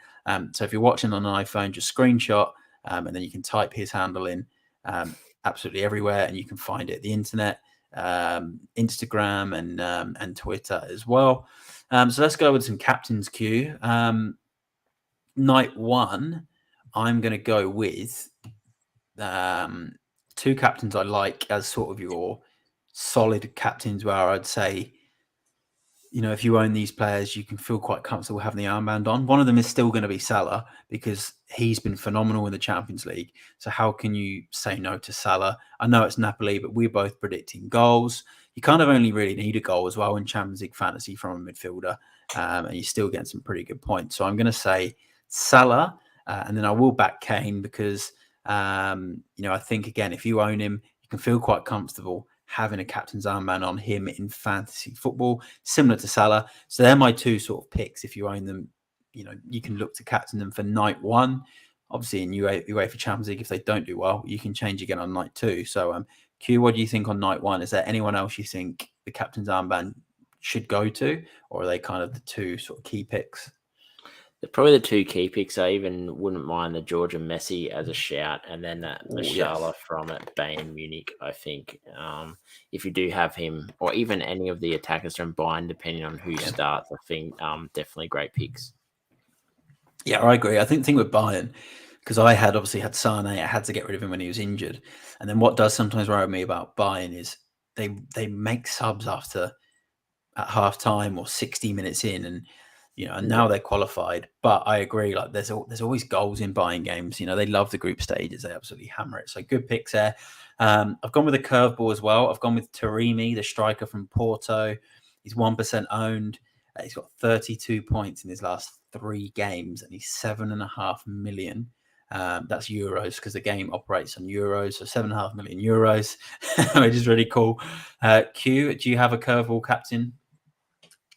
So if you're watching on an iPhone, just screenshot and then you can type his handle in absolutely everywhere and you can find it. The internet, Instagram and Twitter as well. So let's go with some captains queue. Night one, I'm going to go with 2 captains I like as sort of your solid captains, where I'd say, if you own these players, you can feel quite comfortable having the armband on. One of them is still going to be Salah because he's been phenomenal in the Champions League. So how can you say no to Salah? I know it's Napoli, but we're both predicting goals. You kind of only really need a goal as well in Champions League fantasy from a midfielder, and you're still getting some pretty good points. So I'm going to say Salah, and then I will back Kane because I think, again, if you own him, you can feel quite comfortable having a captain's armband on him in fantasy football, similar to Salah. So they're my 2 sort of picks. If you own them, you can look to captain them for night 1. Obviously, in UEFA Champions League, if they don't do well, you can change again on night 2. So Q, what do you think on night one? Is there anyone else you think the captain's armband should go to, or are they kind of the two sort of key picks? They're probably the two key picks. I even wouldn't mind the Georgia Messi as a shout, and then Mashallah from Bayern Munich. I think if you do have him, or even any of the attackers from Bayern, depending on who starts, I think definitely great picks. Yeah, I agree. I think the thing with Bayern, because I had obviously had Sane, I had to get rid of him when he was injured. And then what does sometimes worry me about Bayern is they make subs at half time or 60 minutes in, and now they're qualified. But I agree, like there's always goals in Bayern games. They love the group stages, they absolutely hammer it. So good picks there. I've gone with a curveball as well. I've gone with Taremi, the striker from Porto. He's 1% owned. He's got 32 points in his last 3 games, and he's 7.5 million. That's euros, because the game operates on euros, so 7.5 million euros, which is really cool. Q, do you have a curveball captain?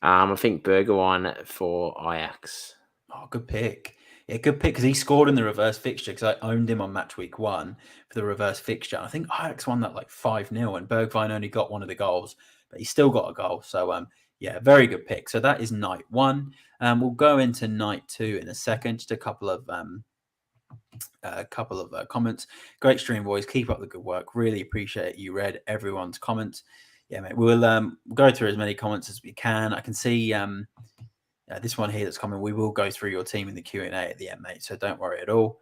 I think Bergwijn for Ajax. Oh, good pick. Yeah, good pick, because he scored in the reverse fixture, because I owned him on match week 1 for the reverse fixture. I think Ajax won that like 5-0, and Bergwijn only got one of the goals, but he still got a goal. So, yeah, very good pick. So that is night 1. We'll go into night 2 in a second. Just a couple of comments. Great stream, boys. Keep up the good work. Really appreciate you read everyone's comments. Yeah, mate. We'll go through as many comments as we can. I can see this one here that's coming. We will go through your team in the Q&A at the end, mate. So don't worry at all.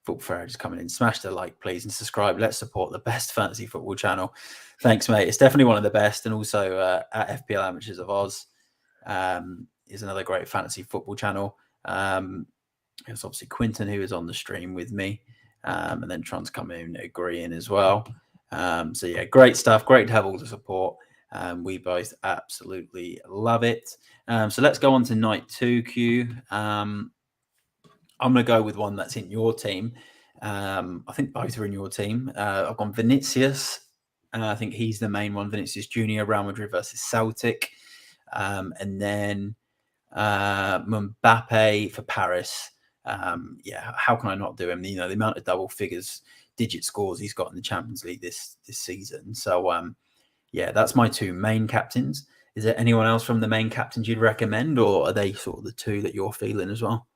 Football Ferrer just coming in. Smash the like, please, and subscribe. Let's support the best fantasy football channel. Thanks, mate. It's definitely one of the best. And also at FPL Amateurs of Oz is another great fantasy football channel. There's obviously Quinton, who is on the stream with me. And then Tron's coming in agreeing as well. So, yeah, great stuff. Great to have all the support. We both absolutely love it. So let's go on to night 2, Q. I'm going to go with one that's in your team. I think both are in your team. I've gone Vinicius. I think he's the main one. Vinicius Junior, Real Madrid versus Celtic. And then Mbappe for Paris. How can I not do him? The amount of double figures, digit scores he's got in the Champions League this season. So, that's my 2 main captains. Is there anyone else from the main captains you'd recommend, or are they sort of the 2 that you're feeling as well?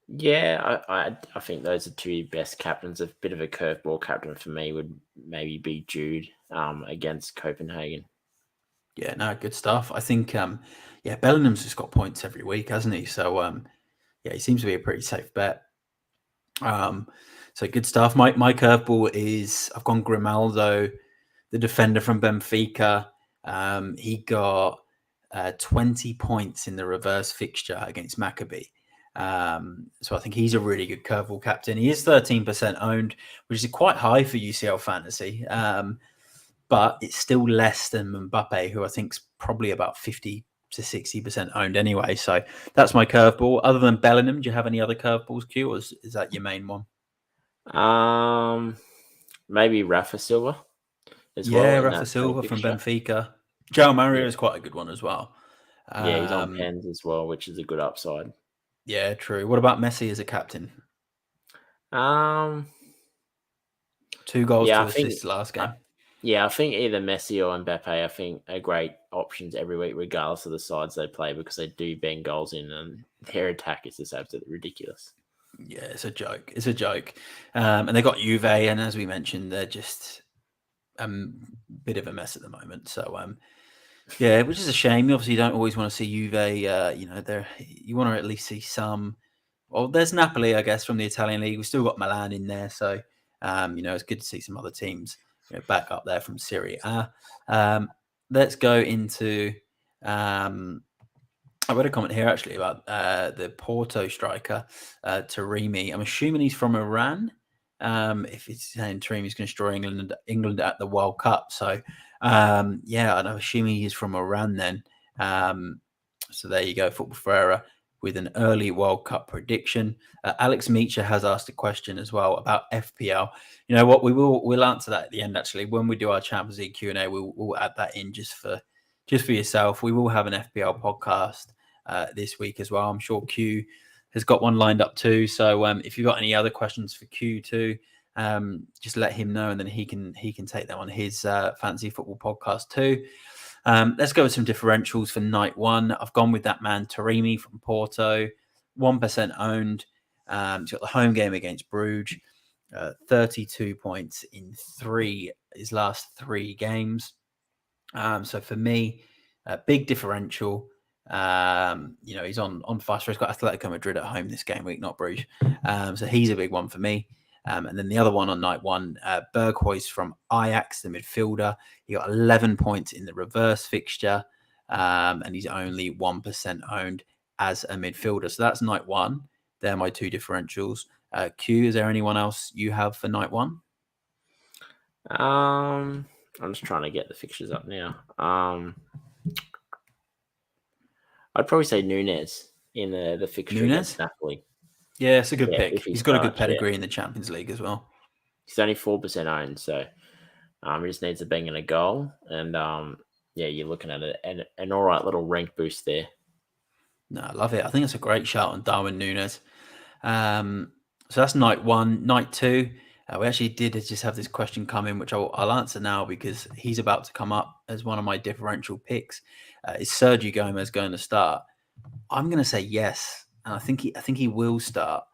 Yeah, I think those are 2 best captains. A bit of a curveball captain for me would maybe be Jude against Copenhagen. Yeah, no, good stuff. I think, Bellingham's just got points every week, hasn't he? So, he seems to be a pretty safe bet. So good stuff. My curveball is I've gone Grimaldo, the defender from Benfica. He got 20 points in the reverse fixture against Maccabi. So I think he's a really good curveball captain. He is 13% owned, which is quite high for UCL Fantasy. But it's still less than Mbappe, who I think is probably about 50 to 60% owned anyway. So that's my curveball. Other than Bellingham, do you have any other curveballs, Q, or is that your main one? Maybe Rafa Silva as well. Yeah, Rafa Silva from Benfica. Joe Mario is quite a good one as well. Yeah, he's on pens as well, which is a good upside. Yeah, true. What about Messi as a captain? 2 goals, 2 assists last game. I think either Messi or Mbappe, I think, are great options every week, regardless of the sides they play, because they do bang goals in, and their attack is just absolutely ridiculous. Yeah, it's a joke. It's a joke. And they got Juve, and as we mentioned, they're just a bit of a mess at the moment. So, which is a shame. Obviously, you don't always want to see Juve. You want to at least see some. Well, there's Napoli, I guess, from the Italian league. We've still got Milan in there, so it's good to see some other teams back up there from Serie A. Let's go into. I read a comment here actually about the Porto striker, Taremi. I'm assuming he's from Iran. If it's saying Taremi's going to destroy England at the World Cup. So, I'm assuming he's from Iran then. So there you go, Football Ferreira with an early World Cup prediction. Alex Meacher has asked a question as well about FPL. You know what? We'll answer that at the end. Actually, when we do our Champions League Q&A, we'll add that in just for yourself. We will have an FPL podcast this week as well. I'm sure Q has got one lined up too. So if you've got any other questions for Q too, just let him know, and then he can take that on his fantasy football podcast too. Let's go with some differentials for night one. I've gone with that man Taremi from Porto, 1% owned. He's got the home game against Bruges, 32 points in his last 3 games. So for me, big differential. He's on fast. He's got Atletico Madrid at home this game week, not Bruges. So he's a big one for me. And then the other one on night one, Berghuis from Ajax, the midfielder. He got 11 points in the reverse fixture, and he's only 1% owned as a midfielder. So that's night one. They're my 2 differentials. Q, is there anyone else you have for night one? I'm just trying to get the fixtures up now. I'd probably say Nunes in the fixture against Napoli. Yeah, it's a good pick. He's got a good pedigree in the Champions League as well. He's only 4% owned, so he just needs a bang and a goal. And you're looking at an all right little rank boost there. No, I love it. I think it's a great shout on Darwin Nunes. So that's night one. Night two, we actually did just have this question come in, which I'll answer now because he's about to come up as one of my differential picks. Is Sergio Gomez going to start? I'm going to say yes, and I think he will start.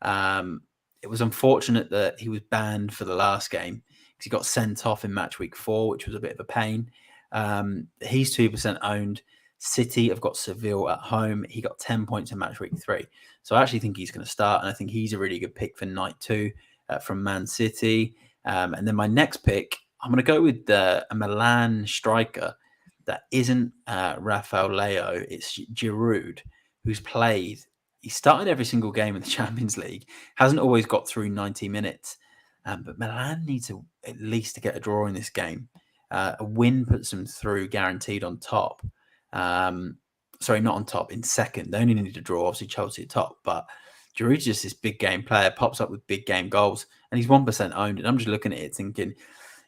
It was unfortunate that he was banned for the last game because he got sent off in match week 4, which was a bit of a pain. He's 2% owned. City have got Seville at home. He got 10 points in match week 3. So I actually think he's going to start, and I think he's a really good pick for night 2 from Man City. And then my next pick, I'm going to go with a Milan striker that isn't Rafael Leao. It's Giroud, who's played. He started every single game in the Champions League. Hasn't always got through 90 minutes. But Milan need to at least to get a draw in this game. A win puts them through guaranteed on top. Sorry, not on top, in second. They only need to draw, obviously Chelsea at top. But Giroud's just this big game player, pops up with big game goals. And he's 1% owned. And I'm just looking at it thinking,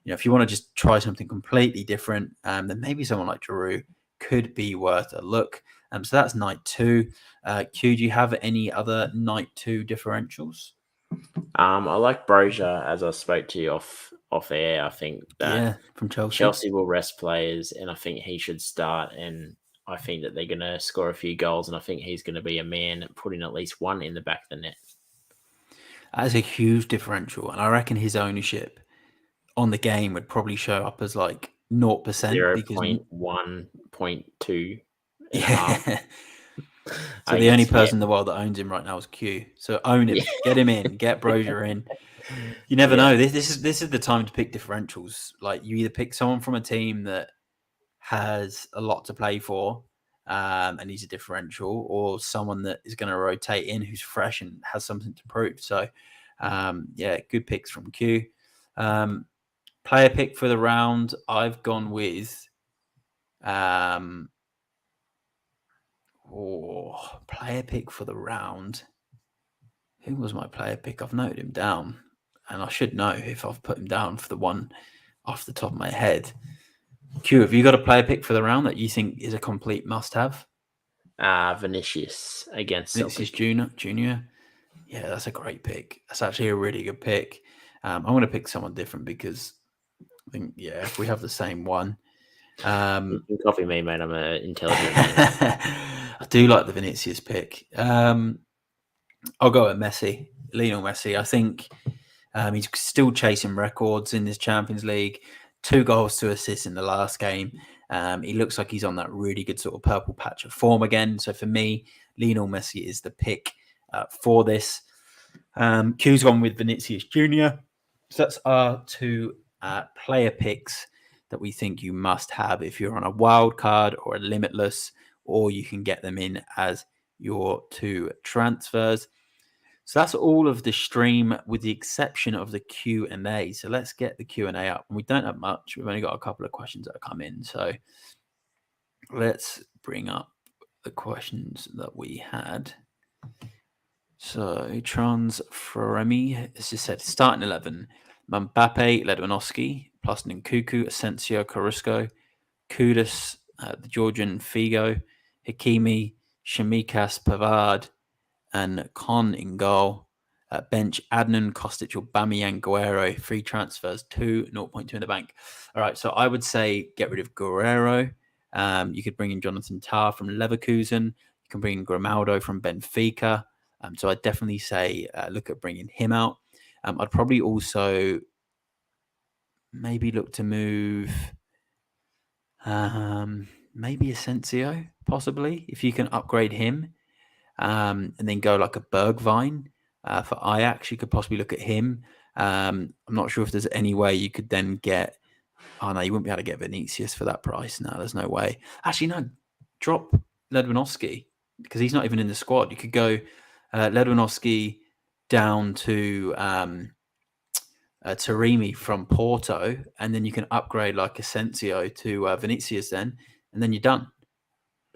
if you want to just try something completely different, then maybe someone like Giroud could be worth a look. So that's night 2. Q, do you have any other night 2 differentials? I like Brozier, as I spoke to you off air. I think that from Chelsea will rest players, and I think he should start. And I think that they're going to score a few goals, and I think he's going to be a man putting at least one in the back of the net. That's a huge differential, and I reckon his ownership on the game would probably show up as like 0%. 0.1.2. Yeah. So the only person in the world that owns him right now is Q. So own him, get him in, get Brozier in. You never know. This is the time to pick differentials. Like you either pick someone from a team that has a lot to play for, and he's a differential, or someone that is going to rotate in who's fresh and has something to prove. So, good picks from Q. Player pick for the round, I've gone with player pick for the round. Who was my player pick? I've noted him down, and I should know if I've put him down for the one off the top of my head. Q, have you got a player pick for the round that you think is a complete must-have? Vinicius against Vinicius Junior. Yeah, that's a great pick. That's actually a really good pick. I'm going to pick someone different because I think, if we have the same one. You can copy me, mate. I'm an intelligent man. I do like the Vinicius pick. I'll go at Messi, Lionel Messi. I think he's still chasing records in this Champions League. 2 goals, 2 assists in the last game. He looks like he's on that really good sort of purple patch of form again. So for me, Lionel Messi is the pick for this. Q's gone with Vinicius Junior. So that's our 2 player picks that we think you must have if you're on a wild card or a limitless, or you can get them in as your 2 transfers. So that's all of the stream with the exception of the Q&A. So let's get the Q&A up. And we don't have much. We've only got a couple of questions that have come in. So let's bring up the questions that we had. So Transferemi has just said starting 11. Mbappe, Lewandowski, plus Nkunku, Asensio, Carrasco, Kudus, the Georgian Figo, Hakimi, Shamikas, Pavard, and Con in goal. Bench Adnan, Kostic, Aubameyang, Guerrero, free transfers, 0.2 in the bank. All right, so I would say get rid of Guerrero. You could bring in Jonathan Tah from Leverkusen. You can bring in Grimaldo from Benfica. So I'd definitely say look at bringing him out. I'd probably also maybe look to move maybe Asensio, possibly, if you can upgrade him. And then go like a Bergwijn for Ajax. You could possibly look at him. I'm not sure if there's any way you could then get. Oh no, you wouldn't be able to get Vinicius for that price. No, there's no way. Actually, no. Drop Ledwinowski because he's not even in the squad. You could go Ledwinowski down to Taremi from Porto, and then you can upgrade like Asensio to Vinicius then, and then you're done.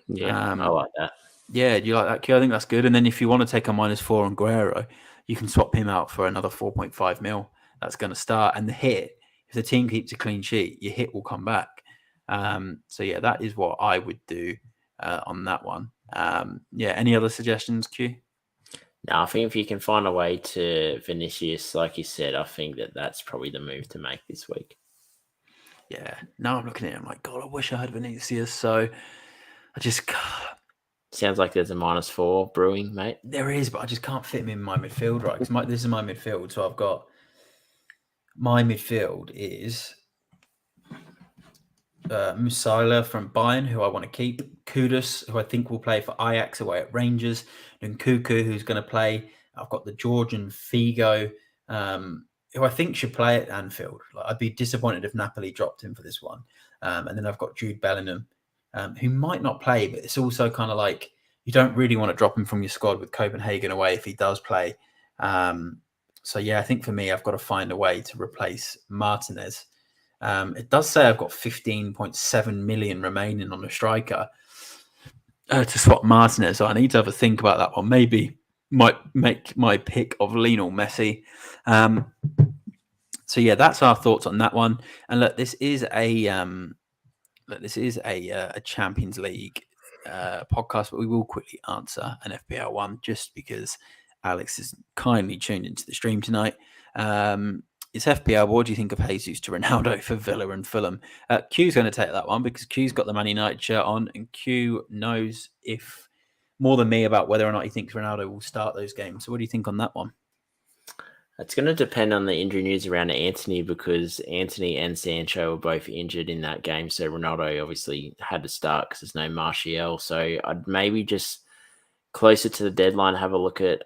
Yeah, I like that. Yeah, do you like that, Q? I think that's good. And then if you want to take a -4 on Guerrero, you can swap him out for another 4.5 mil. That's going to start. And the hit, if the team keeps a clean sheet, your hit will come back. So yeah, that is what I would do on that one. Yeah, any other suggestions, Q? No, I think if you can find a way to Vinicius, like you said, I think that's probably the move to make this week. Yeah. Now I'm looking at it, I'm like, God, I wish I had Vinicius. So I just Sounds like there's a -4 brewing, mate. there is, but I just can't fit him in my midfield, right? Because this is my midfield. So I've got my midfield is Musiala from Bayern, who I want to keep. Kudus, who I think will play for Ajax away at Rangers. And Kuku, who's going to play. I've got the Georgian Figo, who I think should play at Anfield. Like, I'd be disappointed if Napoli dropped him for this one. And then I've got Jude Bellingham, who might not play, but it's also kind of like you don't really want to drop him from your squad with Copenhagen away if he does play. So yeah, I think for me, I've got to find a way to replace Martinez. It does say I've got 15.7 million remaining on a striker to swap Martinez. So I need to have a think about that one. Maybe might make my pick of Lionel Messi. So yeah, that's our thoughts on that one. And look, this is a Champions League podcast, but we will quickly answer an FPL one just because Alex is kindly tuned into the stream tonight. It's FPL. What do you think of Jesus to Ronaldo for Villa and Fulham? Q's going to take that one because Q's got the Man United shirt on, and Q knows if more than me about whether or not he thinks Ronaldo will start those games. So what do you think on that one? It's going to depend on the injury news around Anthony because Anthony and Sancho were both injured in that game. So Ronaldo obviously had to start because there's no Martial. So I'd maybe just closer to the deadline have a look at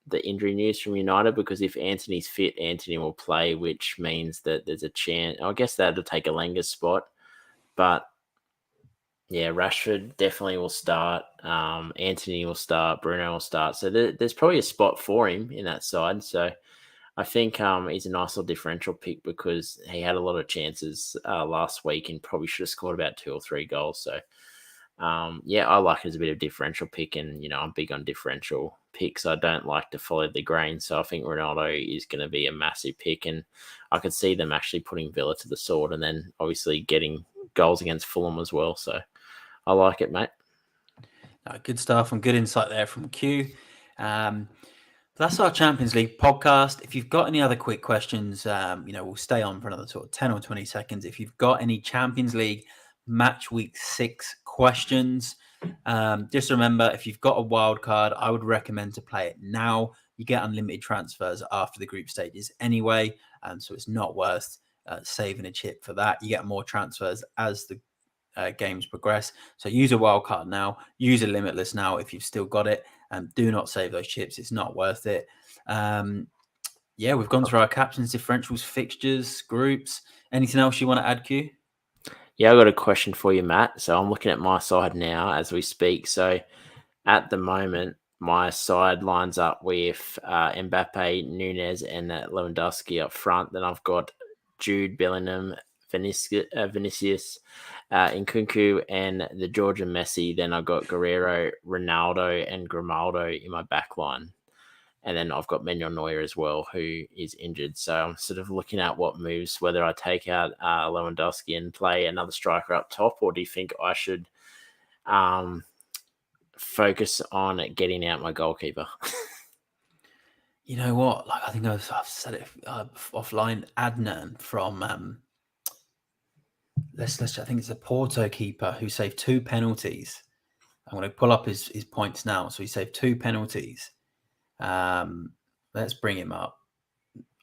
the injury news from United because if Anthony's fit, Anthony will play, which means that there's a chance. I guess that'll take Alanga's spot. But yeah, Rashford definitely will start. Anthony will start. Bruno will start. So there's probably a spot for him in that side. So I think he's a nice little differential pick because he had a lot of chances last week and probably should have scored about 2 or 3 goals. So yeah, I like it as a bit of differential pick, and I'm big on differential picks. I don't like to follow the grain, so I think Ronaldo is going to be a massive pick, and I could see them actually putting Villa to the sword, and then obviously getting goals against Fulham as well. So I like it, mate. Good stuff and good insight there from Q. That's our Champions League podcast. If you've got any other quick questions, we'll stay on for another sort of 10 or 20 seconds. If you've got any Champions League match week 6 questions, just remember, if you've got a wild card, I would recommend to play it now. You get unlimited transfers after the group stages anyway, so it's not worth saving a chip for that. You get more transfers as the games progress. So use a wild card now, use a limitless now if you've still got it, and do not save those chips. It's not worth it. Yeah, we've gone through our captains, differentials, fixtures, groups. Anything else you want to add, Q? Yeah, I got a question for you, Matt. So I'm looking at my side now as we speak. So at the moment, my side lines up with Mbappe, Nunes, and Lewandowski up front. Then I've got Jude Bellingham, Vinicius, Nkunku, and the Georgian Messi. Then I've got Guerrero, Ronaldo, and Grimaldo in my back line. And then I've got Manuel Neuer as well, who is injured. So I'm sort of looking at what moves, whether I take out Lewandowski and play another striker up top, or do you think I should focus on getting out my goalkeeper? You know what? Like I think I've said it offline. Adnan from I think it's a Porto keeper who saved 2 penalties. I'm going to pull up his points now. So he saved 2 penalties. Let's bring him up.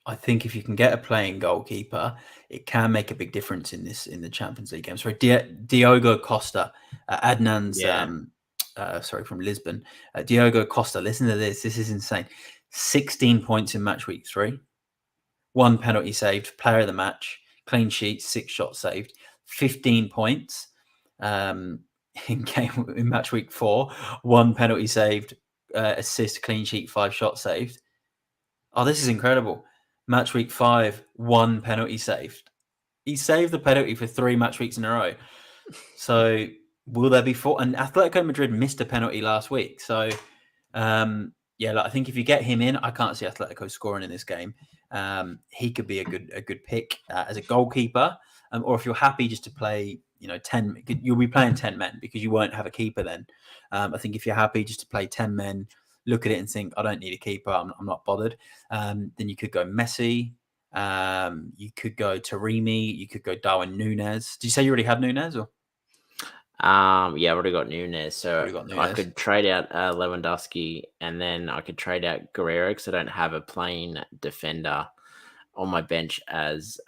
I think if you can get a playing goalkeeper, it can make a big difference in the Champions League game. Sorry, Diogo Costa, Adnan's from Lisbon. Diogo Costa, listen to this. This is insane. 16 points in match week 3, 1 penalty saved, player of the match, clean sheet, 6 shots saved, 15 points in match week 4, 1 penalty saved, assist, clean sheet, 5 shots saved. Oh, this is incredible. Match week 5, 1 penalty saved. He saved the penalty for 3 match weeks in a row. So will there be 4? And Atletico Madrid missed a penalty last week. So I think if you get him in, I can't see Atletico scoring in this game. He could be a good pick as a goalkeeper. Or if you're happy just to play, 10, you'll be playing 10 men because you won't have a keeper then. I think if you're happy just to play 10 men, look at it and think, I don't need a keeper. I'm not bothered. Then you could go Messi. You could go Taremi. You could go Darwin Núñez. Did you say you already had Núñez? Or? I've already got Núñez. So I could trade out Lewandowski, and then I could trade out Guerrero because I don't have a playing defender on my bench as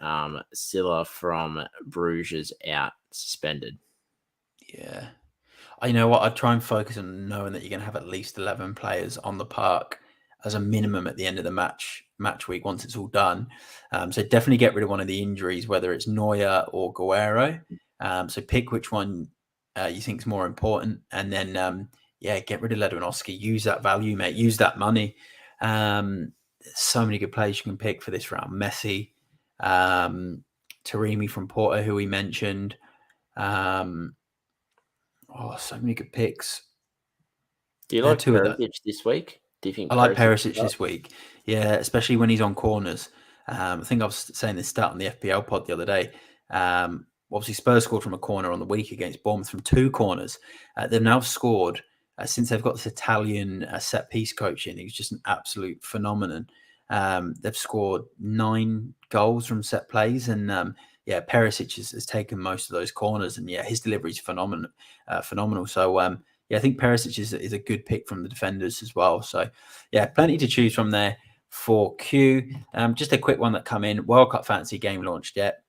Silla from Bruges is out, suspended. Yeah. You know what? I'd try and focus on knowing that you're going to have at least 11 players on the park as a minimum at the end of the match week once it's all done. So definitely get rid of one of the injuries, whether it's Neuer or Guerrero. So pick which one you think is more important, and then get rid of Lewandowski. Use that value, mate. Use that money. So many good players you can pick for this round. Messi, Taremi from Porto, who we mentioned. So many good picks. Do you like Perisic this week? Do you think I like Perisic this week? Yeah, especially when he's on corners. I think I was saying this stat on the FPL pod the other day. Obviously, Spurs scored from a corner on the week against Bournemouth from 2 corners. They've now scored since they've got this Italian set piece coach in. He's just an absolute phenomenon. They've scored 9 goals from set plays, and Perisic has taken most of those corners, and his delivery is phenomenal. So I think Perisic is a good pick from the defenders as well. So plenty to choose from there for Q. Just a quick one that come in. World Cup Fantasy game launched yet?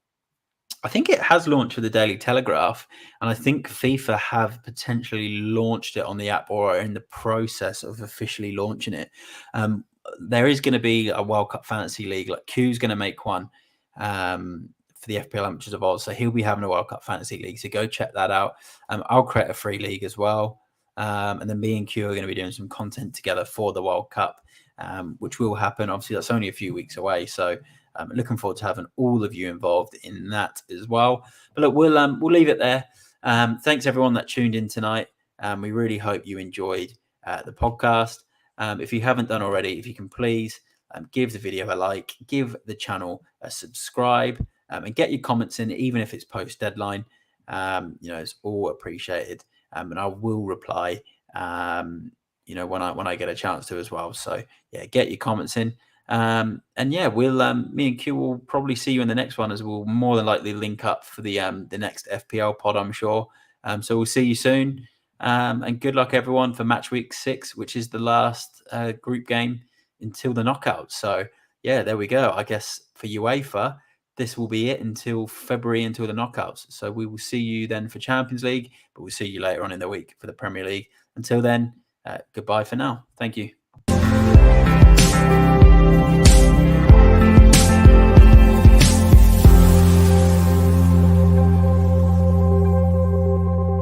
I think it has launched with the Daily Telegraph, and I think FIFA have potentially launched it on the app or are in the process of officially launching it. There is going to be a World Cup Fantasy League. Like Q's going to make one for the FPL Amateurs of Oz, so he'll be having a World Cup Fantasy League. So go check that out. I'll create a free league as well, and then me and Q are going to be doing some content together for the World Cup, which will happen. Obviously, that's only a few weeks away, so looking forward to having all of you involved in that as well. But look, we'll leave it there. Thanks everyone that tuned in tonight. We really hope you enjoyed the podcast. If you haven't done already, if you can please give the video a like, give the channel a subscribe, and get your comments in, even if it's post deadline. It's all appreciated, and I will reply. When I get a chance to as well. So get your comments in. We'll me and Q will probably see you in the next one, as we'll more than likely link up for the next FPL pod, I'm sure. So we'll see you soon. And good luck everyone for match week 6, which is the last group game until the knockouts. So there we go. I guess for UEFA, this will be it until February, until the knockouts. So we will see you then for Champions League, but we'll see you later on in the week for the Premier League. Until then, goodbye for now. Thank you.